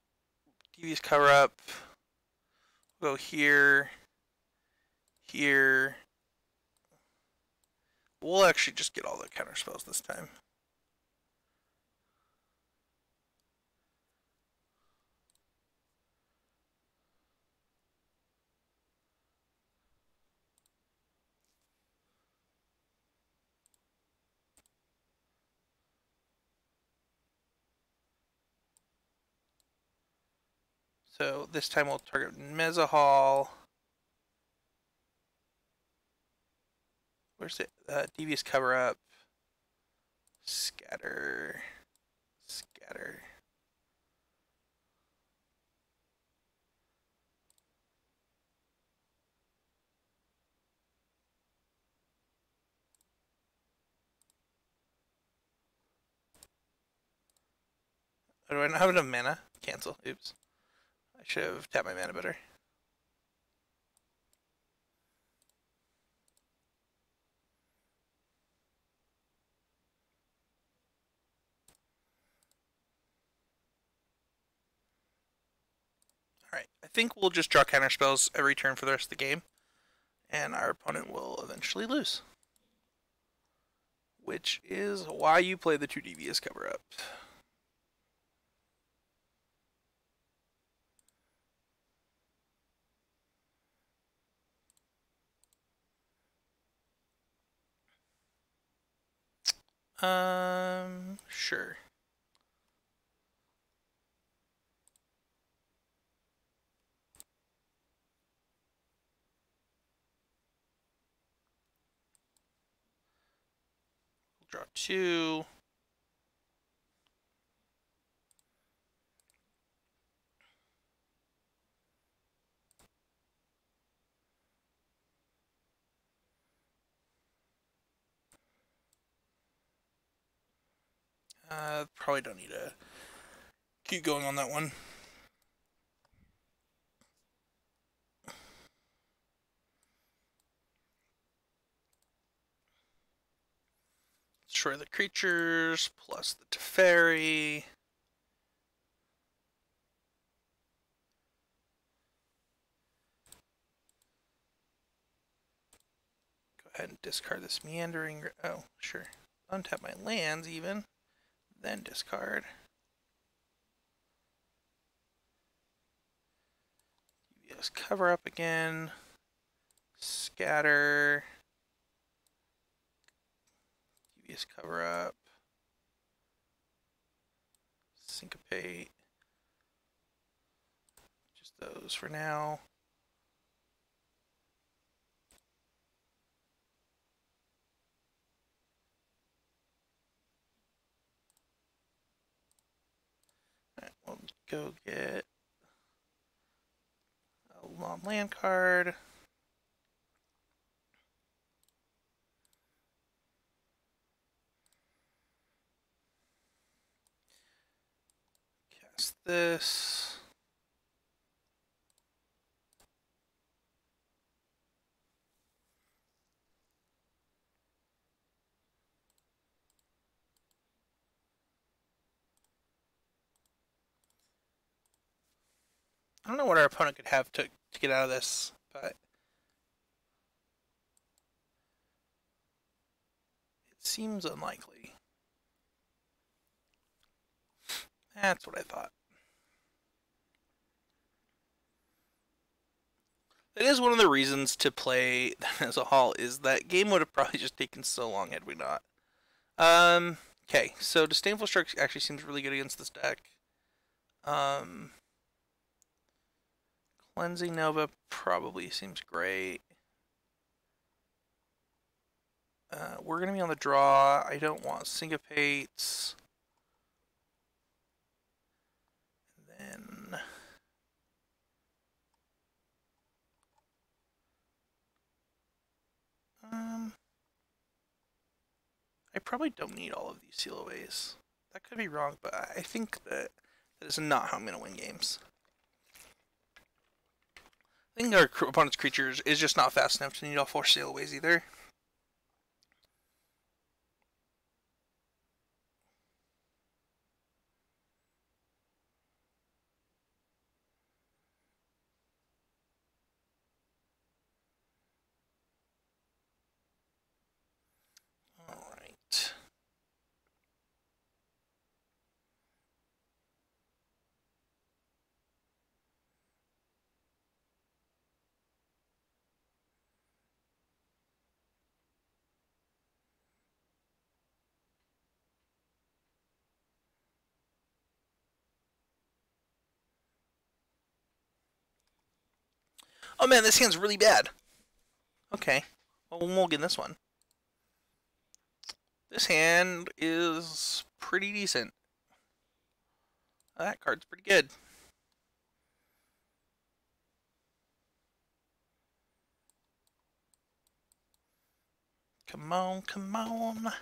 Devious Cover Up. We'll go here. Here. We'll actually just get all the counter spells this time. So this time we'll target Mezzahall. Where's it? Devious Cover Up. Scatter. Scatter. Oh, do I not have enough mana? Cancel. Oops. I should have tapped my mana better. Alright, I think we'll just draw counter spells every turn for the rest of the game, and our opponent will eventually lose. Which is why you play the 2 Devious Cover Up. Sure. Draw 2. Probably don't need to keep going on that one. Destroy the creatures, plus the Teferi. Go ahead and discard this Meandering. Oh, sure. Untap my lands even. Then discard. Yes, Cover Up again. Scatter. Devious Cover Up. Syncopate. Just those for now. Alright, we'll go get a long land card. Cast this. I don't know what our opponent could have to get out of this, but it seems unlikely. That's what I thought. That is one of the reasons to play as a Hall, is that game would have probably just taken so long had we not. Okay, so Disdainful Strike actually seems really good against this deck. Cleansing Nova probably seems great. We're going to be on the draw. I don't want Syncopates. And then... probably don't need all of these seal aways. That could be wrong, but I think that is not how I'm going to win games. I think our opponent's creatures is just not fast enough to need all 4 seal aways either. Alright. Oh man, this hand's really bad. Okay. Well, we'll get this one. This hand is pretty decent. That card's pretty good. Come on, come on.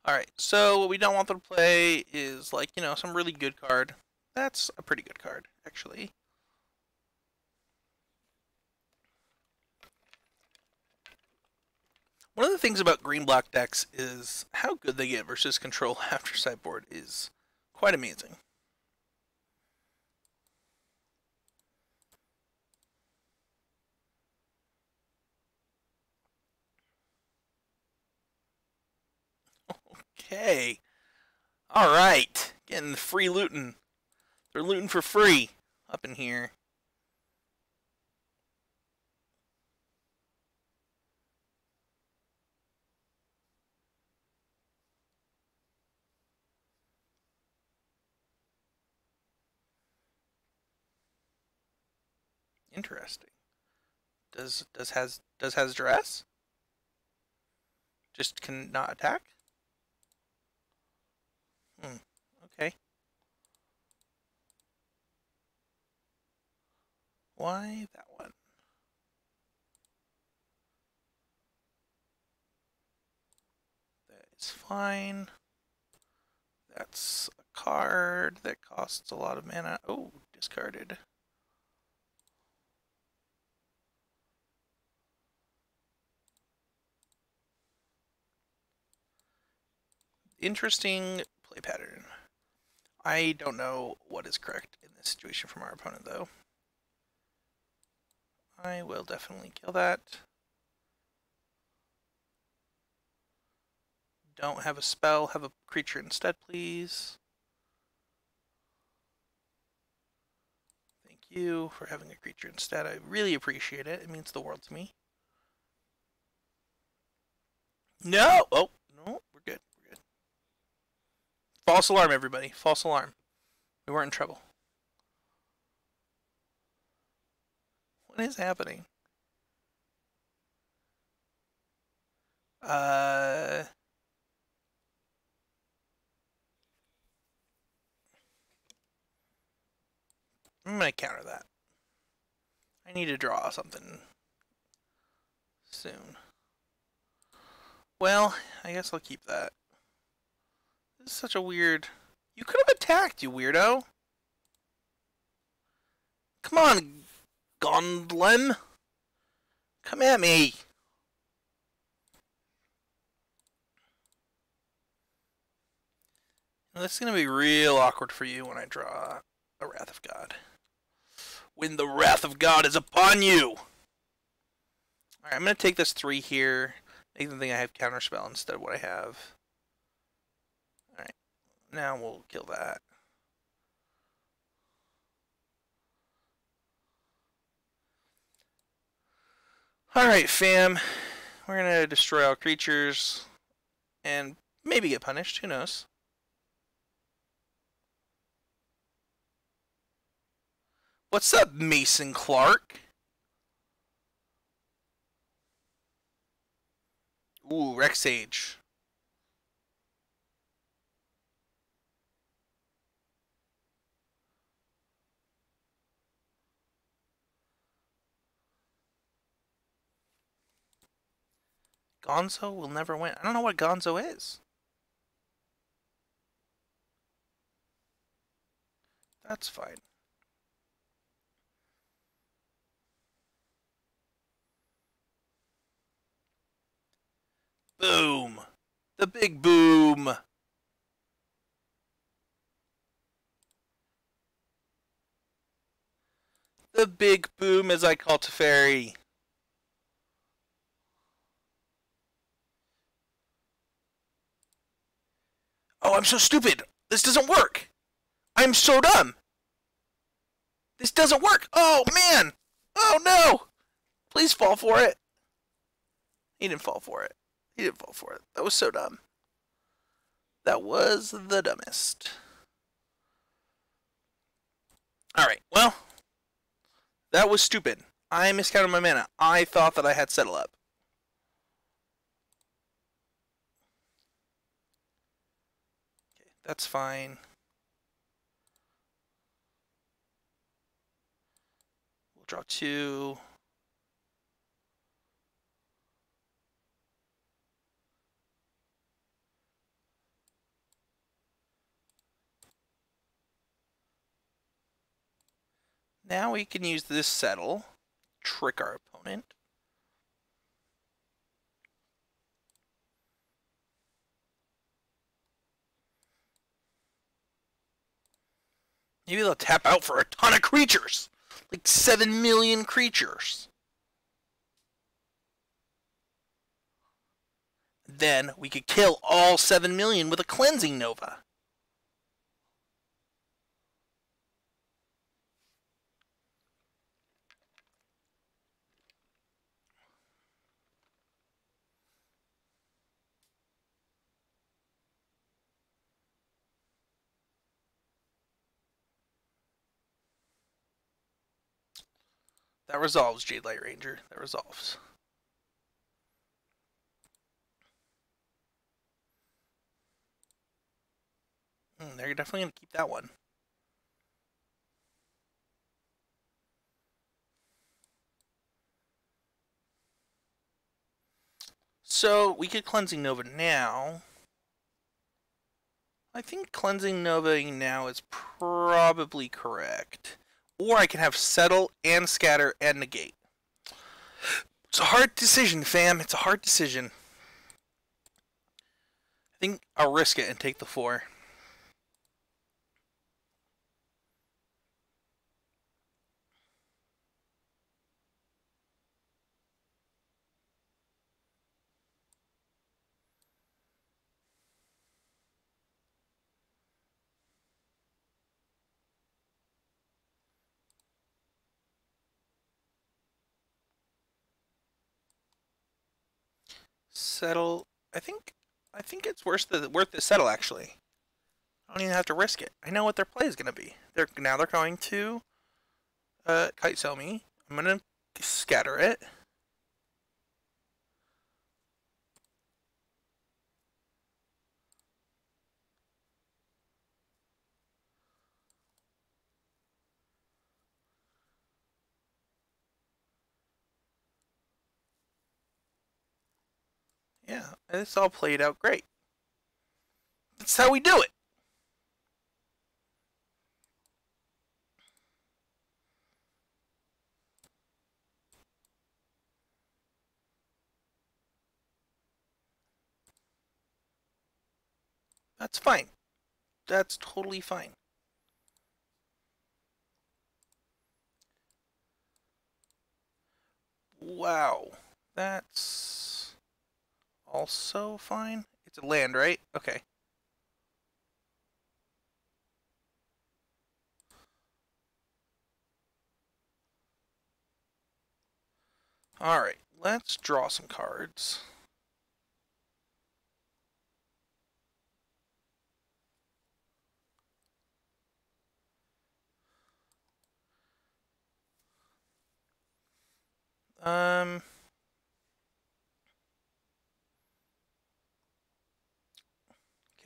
Alright, so what we don't want them to play is, like, you know, some really good card. That's a pretty good card, actually. One of the things about green-black decks is how good they get versus control after sideboard is quite amazing. Okay. Alright. Getting the free looting. They're looting for free up in here. Interesting. Does has dress? Just cannot attack? Okay. Why that one? That is fine. That's a card that costs a lot of mana. Oh, discarded. Interesting play pattern. I don't know what is correct in this situation from our opponent, though. I will definitely kill that. Don't have a spell, have a creature instead, please. Thank you for having a creature instead. I really appreciate it. It means the world to me. No! Oh, no, we're good. We're good. False alarm, everybody. False alarm. We weren't in trouble. What is happening? I'm gonna counter that. I need to draw something soon. Well, I guess I'll keep that. This is such a weird... You could have attacked, you weirdo! Come on, Gondlem! Come at me! Now, this is going to be real awkward for you when I draw a Wrath of God. When the Wrath of God is upon you! Alright, I'm going to take this 3 here. Make them think I have Counterspell instead of what I have. Alright, now we'll kill that. Alright, fam. We're going to destroy all creatures. And maybe get punished, who knows. What's up, Mason Clark? Ooh, Rex Sage. Gonzo will never win. I don't know what Gonzo is. That's fine. Boom. The big boom. The big boom, as I call Teferi. Oh, I'm so stupid. This doesn't work. I'm so dumb. This doesn't work. Oh, man. Oh, no. Please fall for it. He didn't fall for it. He didn't fall for it. That was so dumb. That was the dumbest. Alright, well. That was stupid. I miscounted my mana. I thought that I had settle up. Okay, that's fine. We'll draw 2. Now we can use this settle. Trick our opponent. Maybe they'll tap out for a ton of creatures. Like 7 million creatures. Then we could kill all 7 million with a Cleansing Nova. That resolves, Jade Light Ranger. That resolves. They're definitely going to keep that one. So, we could Cleansing Nova now. I think Cleansing Nova now is probably correct. Or I can have Settle and Scatter and Negate. It's a hard decision, fam. It's a hard decision. I think I'll risk it and take the 4. Settle. I think it's worth the settle actually. I don't even have to risk it. I know what their play is gonna be. They're going to kite sell me. I'm gonna scatter it. Yeah, it's all played out great. That's how we do it. That's fine. That's totally fine. Wow. That's also fine. It's a land, right? Okay. Alright, let's draw some cards.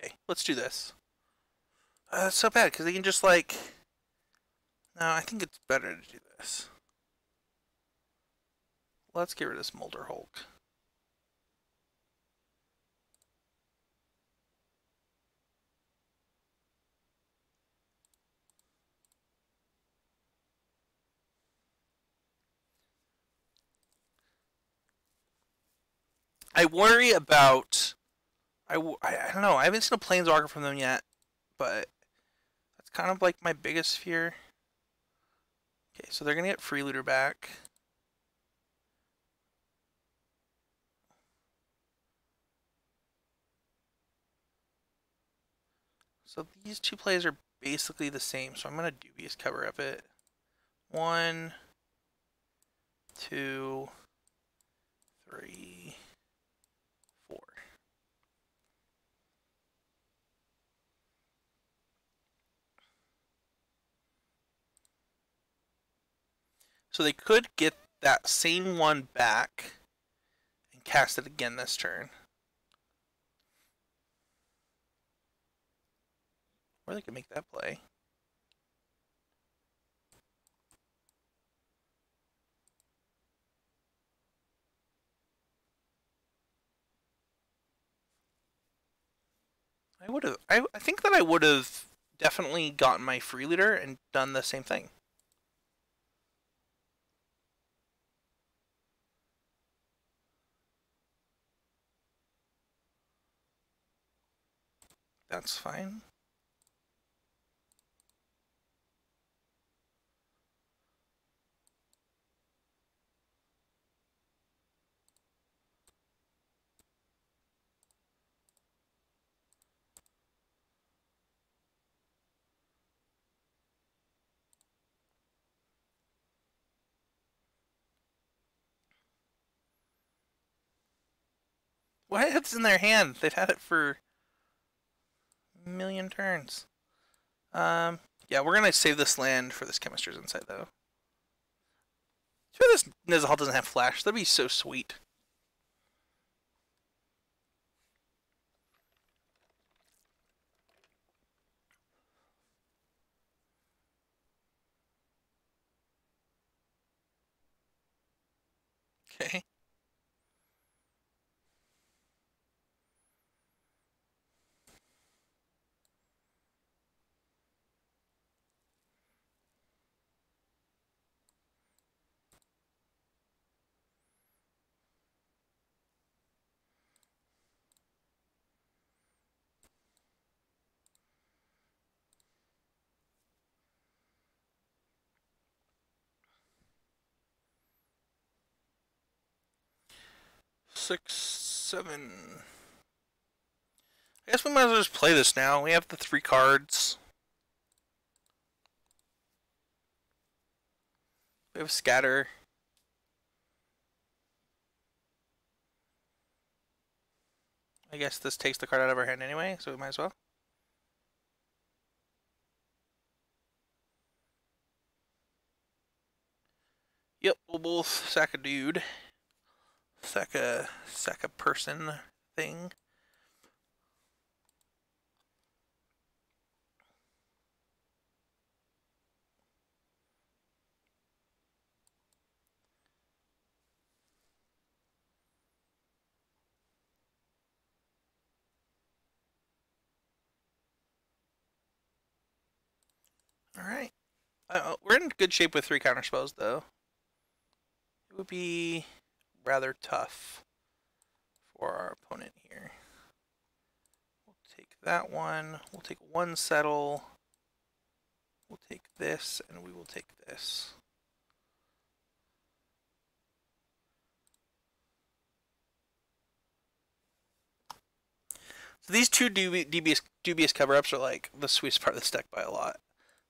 Okay, let's do this. It's so bad, because they can just, like... No, I think it's better to do this. Let's get rid of this Molder Hulk. I worry about. I don't know. I haven't seen a planeswalker from them yet, but that's kind of like my biggest fear. Okay, so they're gonna get Freelooter back. So these two plays are basically the same, so I'm gonna dubious cover up it. 1, 2, 3, 4. So they could get that same one back and cast it again this turn. Or they could make that play. I think that I would have definitely gotten my Freelooter and done the same thing. That's fine. What's in their hand? They've had it for a million turns. Yeah, we're gonna save this land for this Chemister's Insight, though. Sure, this Nizahal doesn't have flash. That'd be so sweet. Okay. Six, 7. I guess we might as well just play this now. We have the 3 cards. We have Scatter. I guess this takes the card out of our hand anyway, so we might as well. Yep, we'll both sack a dude. Sack a person thing. Alright. We're in good shape with 3 counterspells, though. It would be rather tough for our opponent here. We'll take that one. We'll take 1 settle. We'll take this, and we will take this. So these two dubious cover-ups are like the sweetest part of this deck by a lot.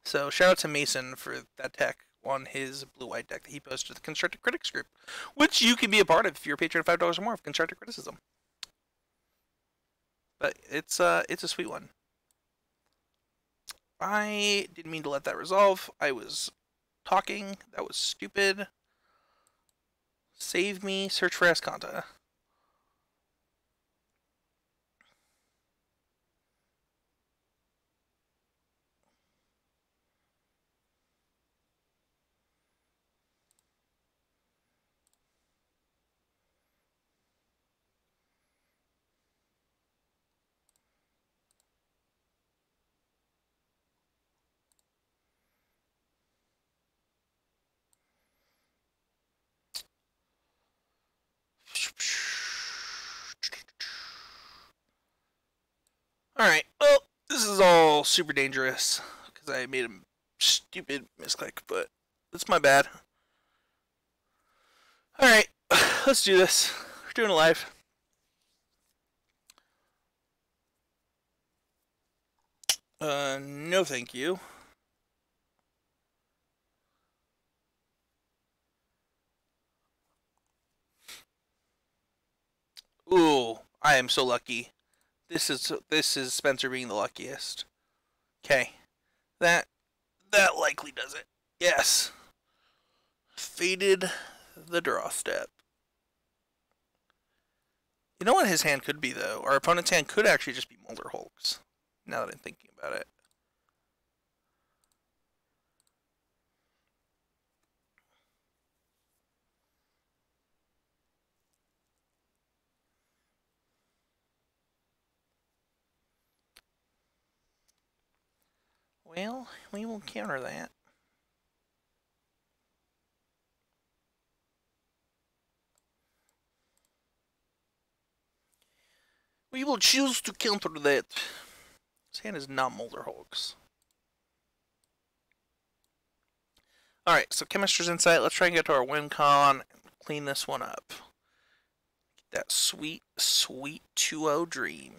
So shout out to Mason for that tech on his blue-white deck that he posted to the Constructive Critics group, which you can be a part of if you're a patron of $5 or more of Constructive Criticism. But it's a sweet one. I didn't mean to let that resolve. I was talking. That was stupid. Save me. Search for Ascanta. Alright, well, this is all super dangerous because I made a stupid misclick, but that's my bad. Alright, let's do this. We're doing it live. No thank you. Ooh, I am so lucky. This is Spencer being the luckiest. Okay, that likely does it. Yes, faded the draw step. You know what his hand could be though? Our opponent's hand could actually just be Molder Hulks. Now that I'm thinking about it. Well, we will counter that. We will choose to counter that. His hand is not Molder Hulks. Alright, so Chemist's Insight. Let's try and get to our win con and clean this one up. Get that sweet, sweet 2-0 dream.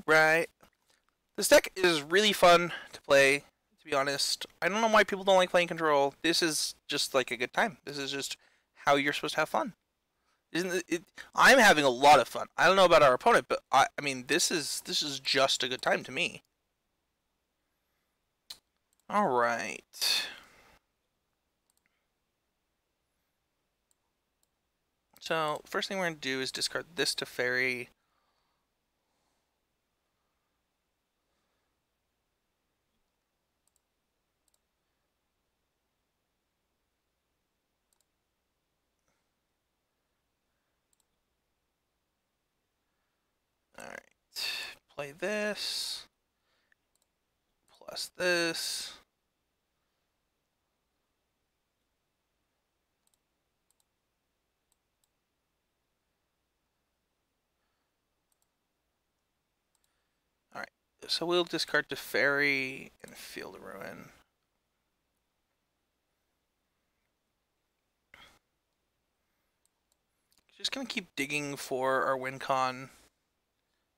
Alright. This deck is really fun to play, to be honest. I don't know why people don't like playing Control. This is just like a good time. This is just how you're supposed to have fun. Isn't it? I'm having a lot of fun. I don't know about our opponent, but I mean, this is just a good time to me. Alright. So, first thing we're going to do is discard this to Fairy. Alright. Play this. Plus this. Alright. So we'll discard to Fairy and Field of Ruin. Just gonna keep digging for our win con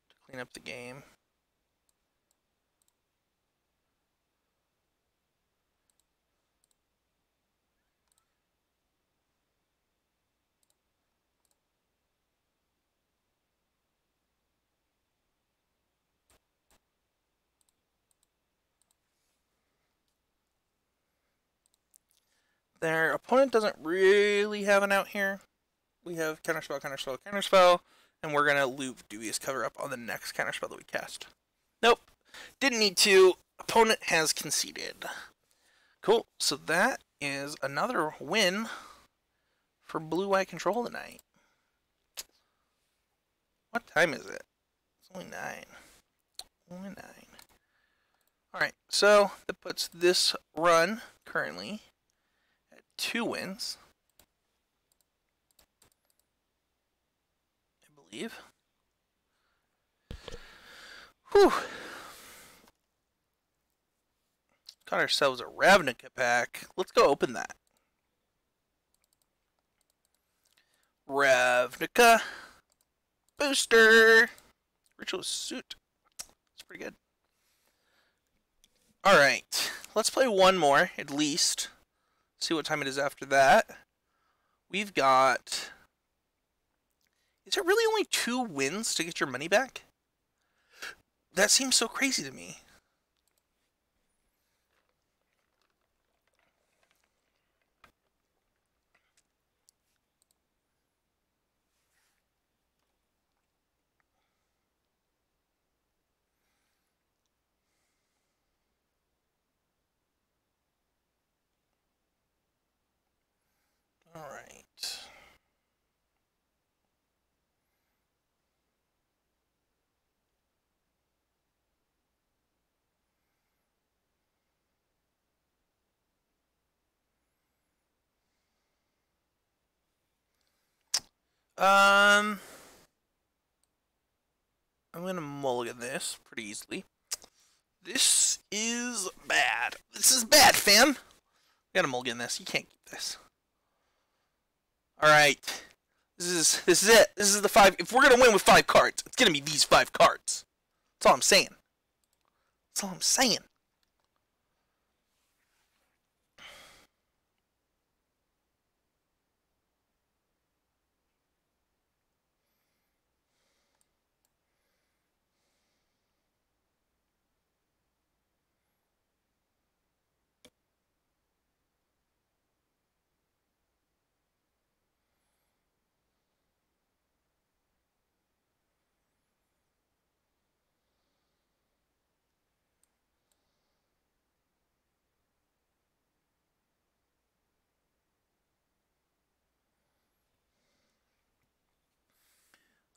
to clean up the game. Their opponent doesn't really have an out here. We have counterspell, counterspell, counterspell, and we're gonna loop Dubious Cover Up on the next counterspell that we cast. Nope, didn't need to. Opponent has conceded. Cool. So that is another win for blue-white control tonight. What time is it? It's only 9. Only 9. Alright, so that puts this run currently at 2 wins. I believe. Whew. Got ourselves a Ravnica pack. Let's go open that. Ravnica booster. Ritual suit. It's pretty good. Alright. Let's play one more, at least. See what time it is after that. We've got... Is it really only 2 wins to get your money back? That seems so crazy to me. Alright. I'm gonna mulligan this pretty easily. This is bad. This is bad, fam. You gotta mulligan this. You can't keep this. All right. This is it. This is the 5. If we're gonna win with 5 cards, it's gonna be these 5 cards. That's all I'm saying. That's all I'm saying.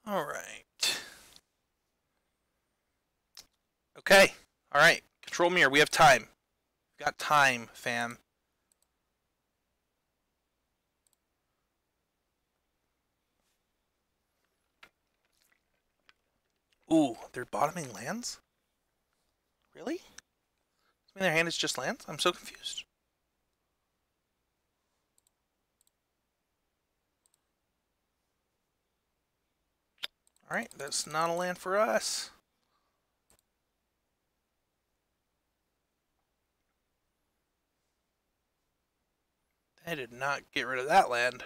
All right. Okay. All right. Control mirror. We have time. We've got time, fam. Ooh, they're bottoming lands? Really? I mean, their hand is just lands? I'm so confused. Alright, that's not a land for us. They did not get rid of that land.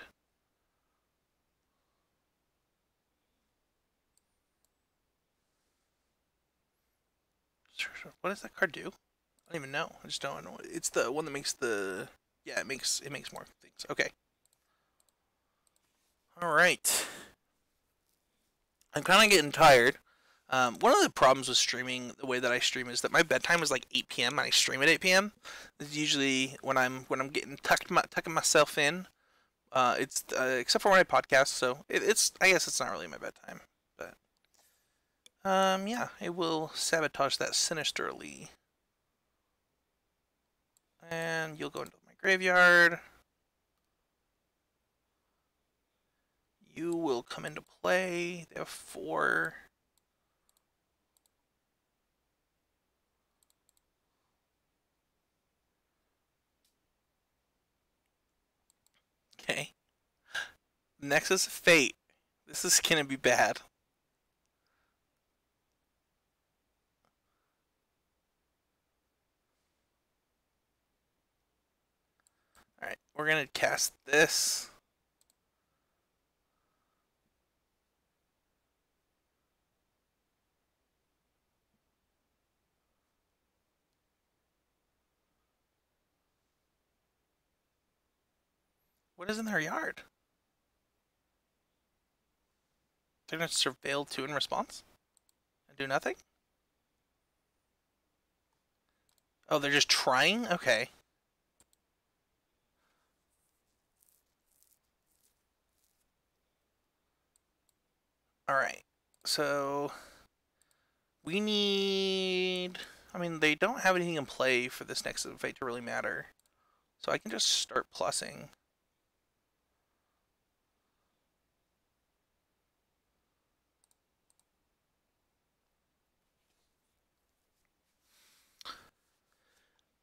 What does that card do? I don't even know. I just don't know. It's the one that makes the... Yeah, it makes more things. Okay. Alright. I'm kind of getting tired. One of the problems with streaming the way that I stream is that my bedtime is like 8 p.m. and I stream at 8 p.m. It's usually when I'm getting tucking myself in. It's except for when I podcast, so it's I guess it's not really my bedtime, but yeah, I will sabotage that sinisterly, and you'll go into my graveyard. You will come into play. They have 4. Okay. Nexus of Fate. This is gonna be bad. Alright, we're gonna cast this. What is in their yard? They're gonna surveil 2 in response? And do nothing? Oh, they're just trying? Okay. Alright. So we need... I mean, they don't have anything in play for this Nexus of Fate to really matter. So I can just start plussing.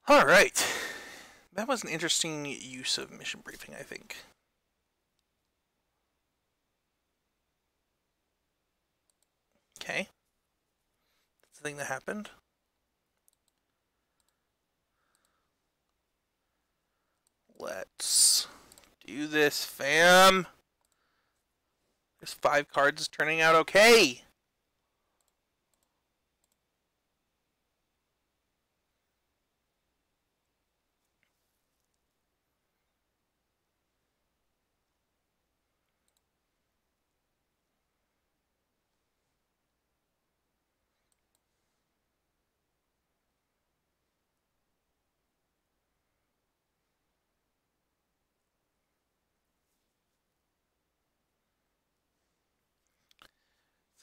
Alright. That was an interesting use of mission briefing, I think. Okay. That's the thing that happened. Let's do this, fam. This 5 cards is turning out okay.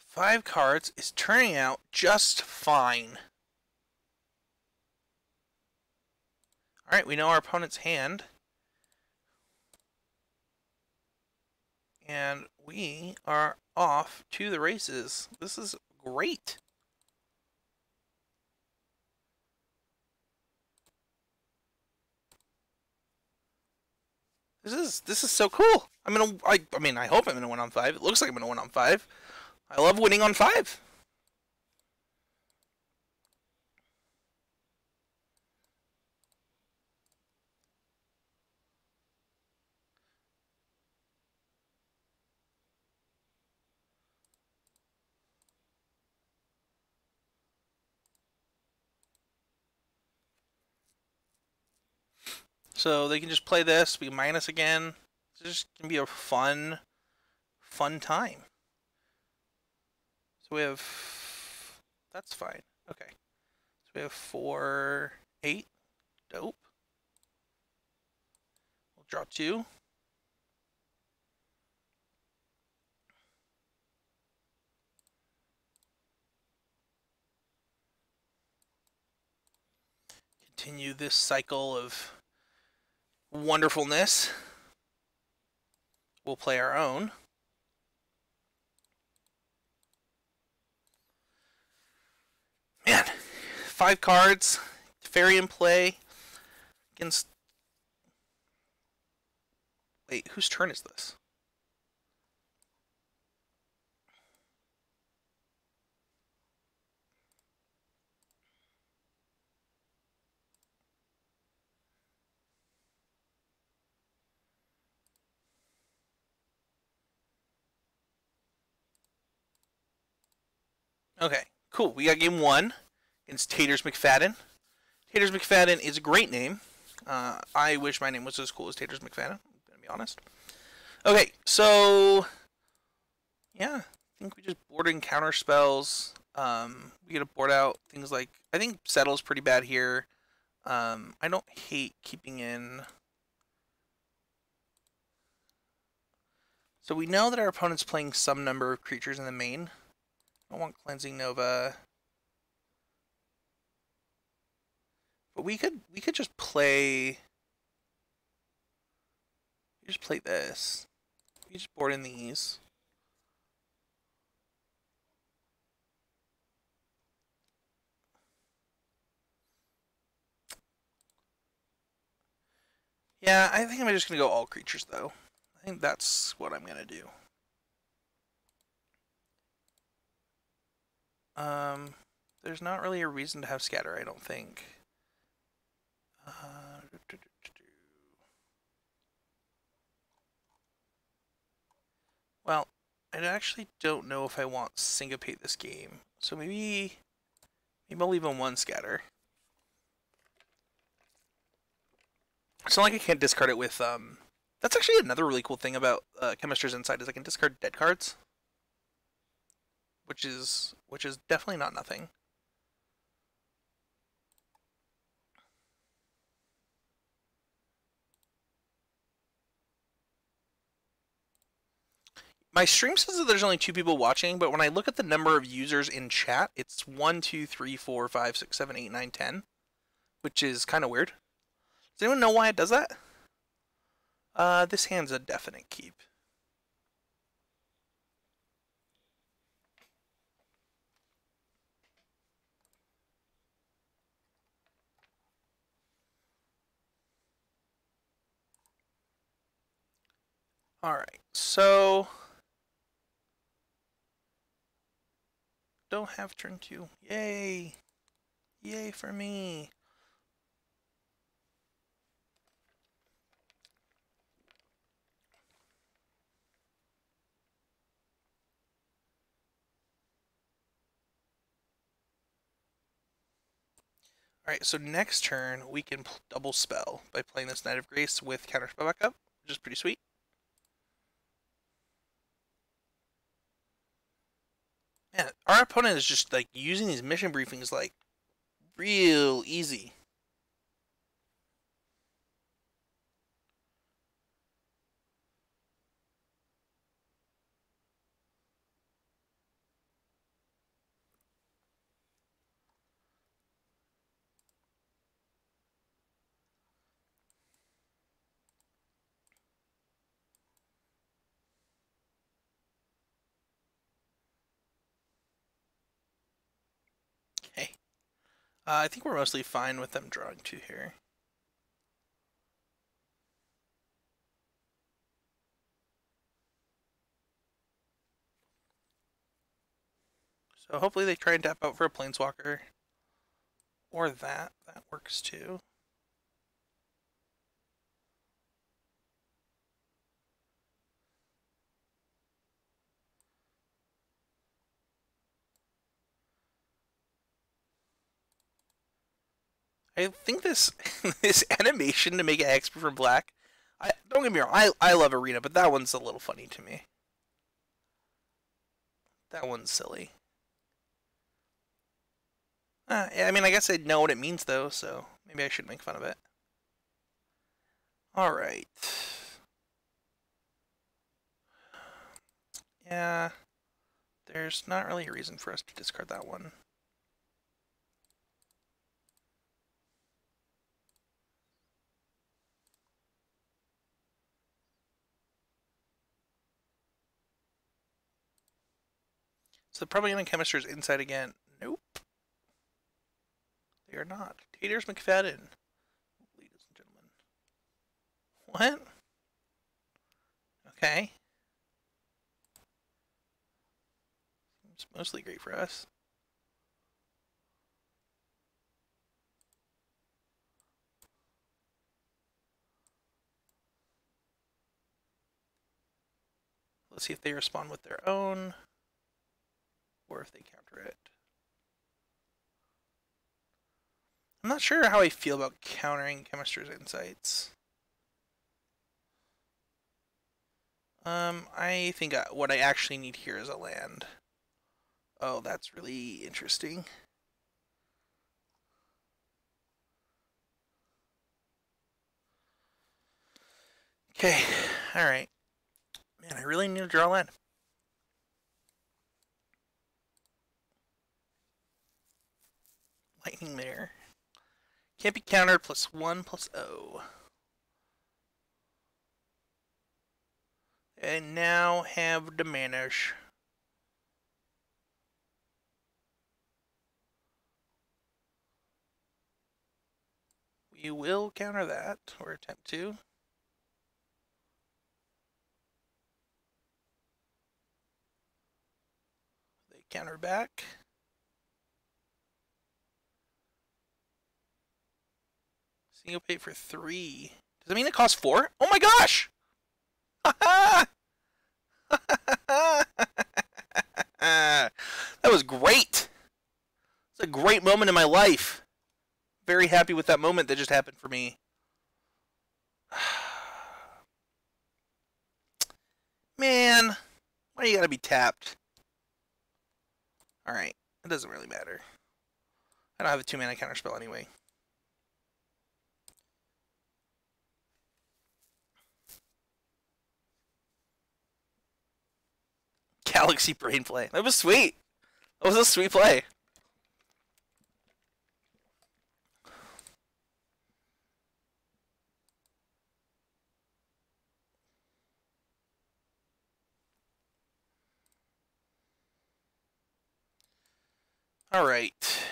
Five cards is turning out just fine. Alright, we know our opponent's hand. And we are off to the races. This is great. This is so cool. I mean, I hope I'm gonna win on 5. It looks like I'm gonna win on 5. I love winning on 5. So they can just play this, be minus again. It's just gonna be a fun time. So we have, that's fine. Okay. So we have 4, 8. Dope. We'll draw 2. Continue this cycle of wonderfulness. We'll play our own. Man, 5 cards. Fairy in play against. Wait, whose turn is this? Okay, cool. We got game 1 against Taters McFadden. Taters McFadden is a great name. I wish my name was as cool as Taters McFadden. I'm gonna be honest. Okay, so yeah, I think we just board in counter spells. We get to board out things like, I think Settle's pretty bad here. I don't hate keeping in. So we know that our opponent's playing some number of creatures in the main. I don't want Cleansing Nova. But we could just play. We just play this. We just board in these. Yeah, I think I'm just gonna go all creatures though. I think that's what I'm gonna do. There's not really a reason to have scatter, I don't think. Well, I actually don't know if I want syncopate this game, so maybe I'll leave on 1 scatter. It's not like I can't discard it with That's actually another really cool thing about Chemist's Insight is I can discard dead cards, which is definitely not nothing. My stream says that there's only 2 people watching, but when I look at the number of users in chat, it's 1, 2, 3, 4, 5, 6, 7, 8, 9, 10, which is kind of weird. Does anyone know why it does that? This hand's a definite keep. Alright, so don't have turn 2. Yay! Yay for me! Alright, so next turn we can double spell by playing this Knight of Grace with counter spell backup, which is pretty sweet. Man, our opponent is just like using these mission briefings like real easy. I think we're mostly fine with them drawing 2 here. So hopefully they try and tap out for a Planeswalker. Or that. That works too. I think this this animation to make it Hexproof for black. Don't get me wrong, I love Arena, but that one's a little funny to me. That one's silly. Yeah, I mean, I guess I know what it means though, so maybe I should make fun of it. All right. Yeah, there's not really a reason for us to discard that one. So probably in Chemisters inside again. Nope. They are not. Taters McFadden. Ladies and gentlemen. What? Okay. It's mostly great for us. Let's see if they respond with their own, or if they counter it. I'm not sure how I feel about countering Chemister's Insights. I think what I actually need here is a land. Oh, that's really interesting. Okay, alright. Man, I really need to draw a land. Lightning Mare. Can't be countered, +1/+0. And now have Diminish. We will counter that, or attempt to. They counter back. Single pay for 3. Does that mean it costs 4? Oh my gosh! That was great! It's a great moment in my life. Very happy with that moment that just happened for me. Man, why you gotta be tapped? Alright, it doesn't really matter. I don't have a 2-mana counterspell anyway. Galaxy Brain Play. That was sweet. That was a sweet play. Alright.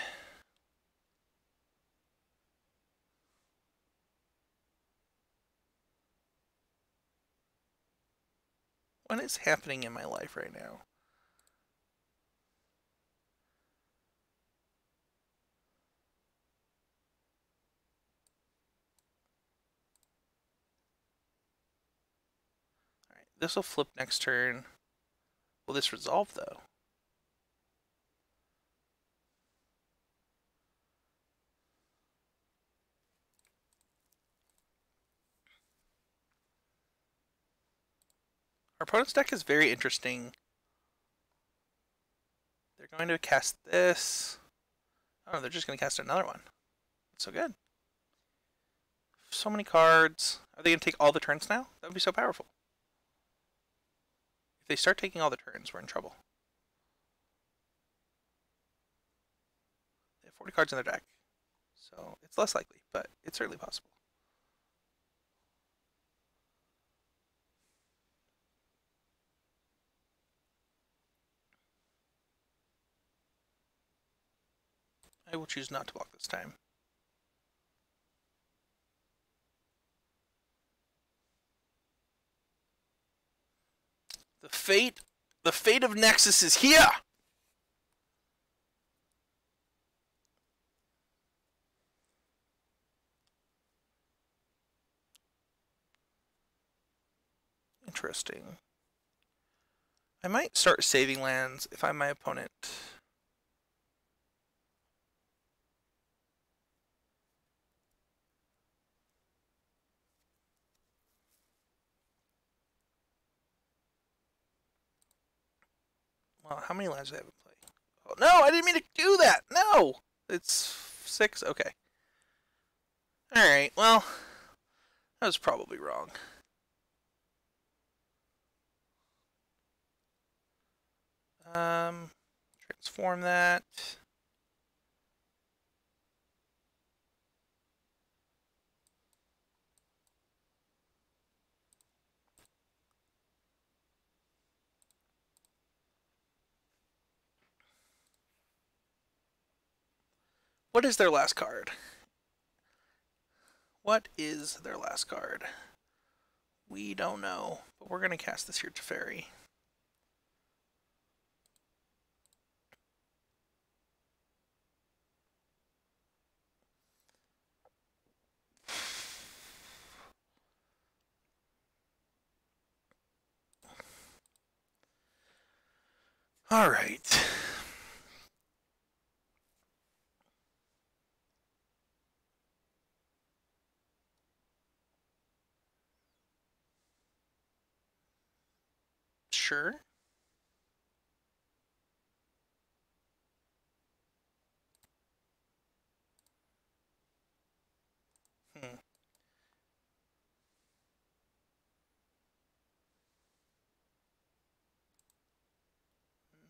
What is happening in my life right now? Alright, this will flip next turn. Will this resolve, though? Our opponent's deck is very interesting. They're going to cast this. Oh, they're just going to cast another one. That's so good. So many cards. Are they going to take all the turns now? That would be so powerful. If they start taking all the turns, we're in trouble. They have 40 cards in their deck. So it's less likely, but it's certainly possible. I will choose not to block this time. The fate of Nexus is here! Interesting. I might start saving lands if I'm my opponent. Well, how many lands do I have in play? Oh, no, I didn't mean to do that! No! It's 6? Okay. Alright, well, that was probably wrong. Transform that. What is their last card? What is their last card? We don't know, but we're going to cast this here Teferi. All right. Sure.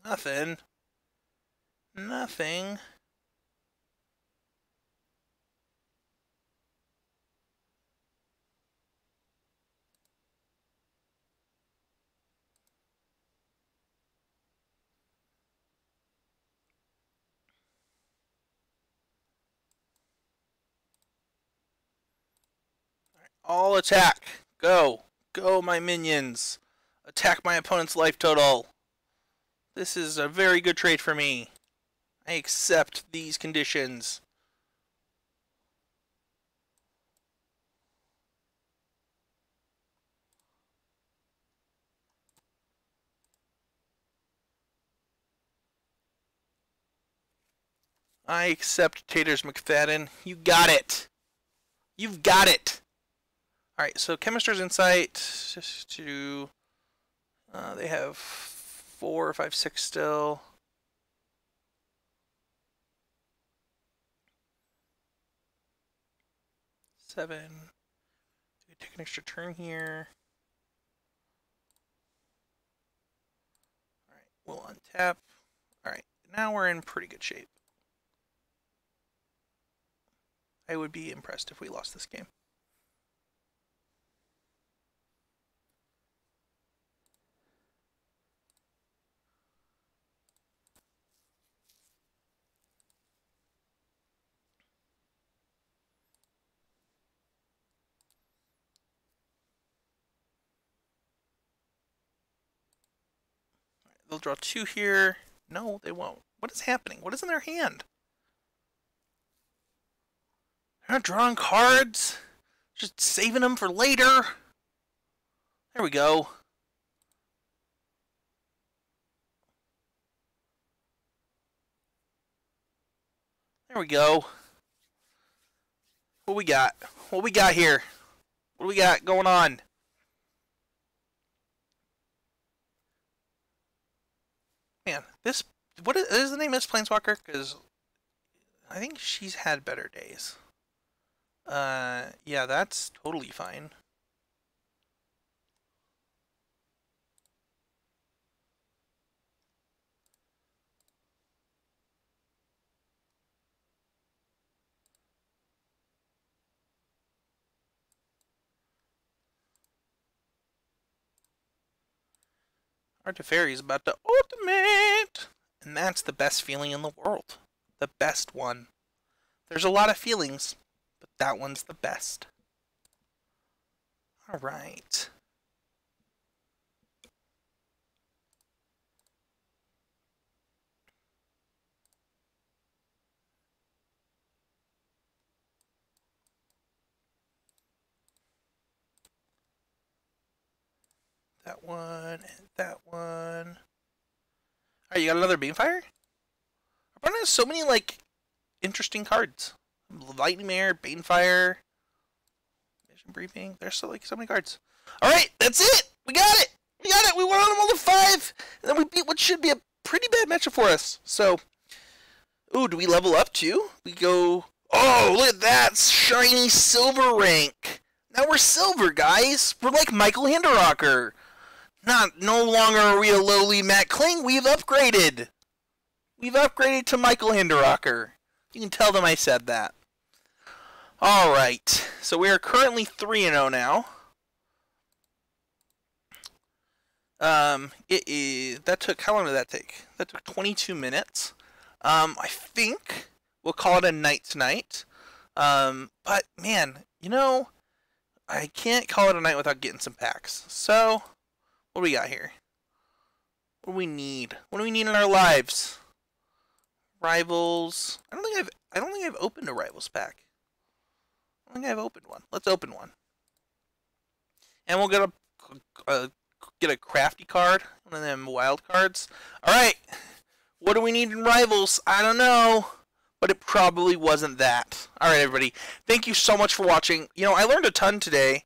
Nothing. Nothing. All attack. Go. Go, my minions. Attack my opponent's life total. This is a very good trade for me. I accept these conditions. I accept Taters McFadden. You got it. You've got it. Alright, so Chemister's Insight just to they have 4, 5, 6 still. Seven. We take an extra turn here. Alright, we'll untap. Alright, now we're in pretty good shape. I would be impressed if we lost this game. They'll draw 2 here. No, they won't. What is happening? What is in their hand? They're not drawing cards. Just saving them for later. There we go. There we go. What we got? What we got here? What do we got going on? Man, this... What is the name of this Planeswalker? Because I think she's had better days. Yeah, that's totally fine. Our Teferi is about to ultimate! And that's the best feeling in the world. The best one. There's a lot of feelings, but that one's the best. All right. That one and that one. Alright, you got another Beamfire? Our opponent has so many, like, interesting cards. Lightning Mare, Banefire, Vision Briefing. There's so, like, so many cards. Alright, that's it! We got it! We got it! We won on them all to 5! And then we beat what should be a pretty bad matchup for us. So, ooh, do we level up too? We go... Oh, look at that! Shiny silver rank! Now we're silver, guys! We're like Michael Hinderrocker! No longer are we a lowly Matt Kling, we've upgraded! We've upgraded to Michael Hinderrocker. You can tell them I said that. Alright, so we are currently 3-0 now. How long did that take? That took 22 minutes. I think we'll call it a night tonight. But man, you know, I can't call it a night without getting some packs. So, what do we got here? What do we need? What do we need in our lives? Rivals. I don't think I've opened a Rivals pack. I don't think I've opened one. Let's open one. And we'll get a crafty card, one of them wild cards. Alright, what do we need in Rivals? I don't know, but it probably wasn't that. Alright, everybody, thank you so much for watching. You know, I learned a ton today.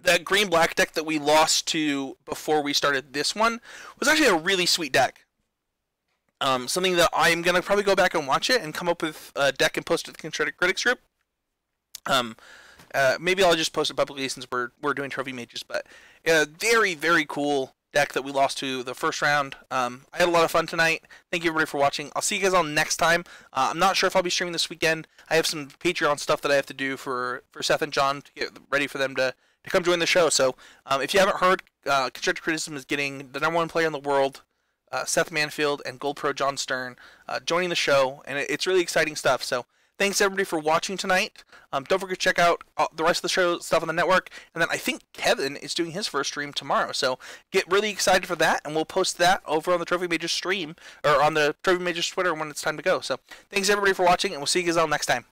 That green-black deck that we lost to before we started this one was actually a really sweet deck. Something that I'm going to probably go back and watch it and come up with a deck and post it to the Concentric Critics group. Maybe I'll just post it publicly since we're doing Trophy Mages, but a very, very cool deck that we lost to the first round. I had a lot of fun tonight. Thank you everybody for watching. I'll see you guys all next time. I'm not sure if I'll be streaming this weekend. I have some Patreon stuff that I have to do for Seth and John to get ready for them to come join the show. So if you haven't heard, Constructive Criticism is getting the #1 player in the world, Seth Manfield, and Gold Pro John Stern joining the show, and it's really exciting stuff. So thanks everybody for watching tonight. Don't forget to check out the rest of the show stuff on the network, and then I think Kevin is doing his first stream tomorrow, so get really excited for that, and we'll post that over on the Trophy Mages stream, or on the Trophy Mages Twitter when it's time to go. So thanks everybody for watching, and we'll see you guys all next time.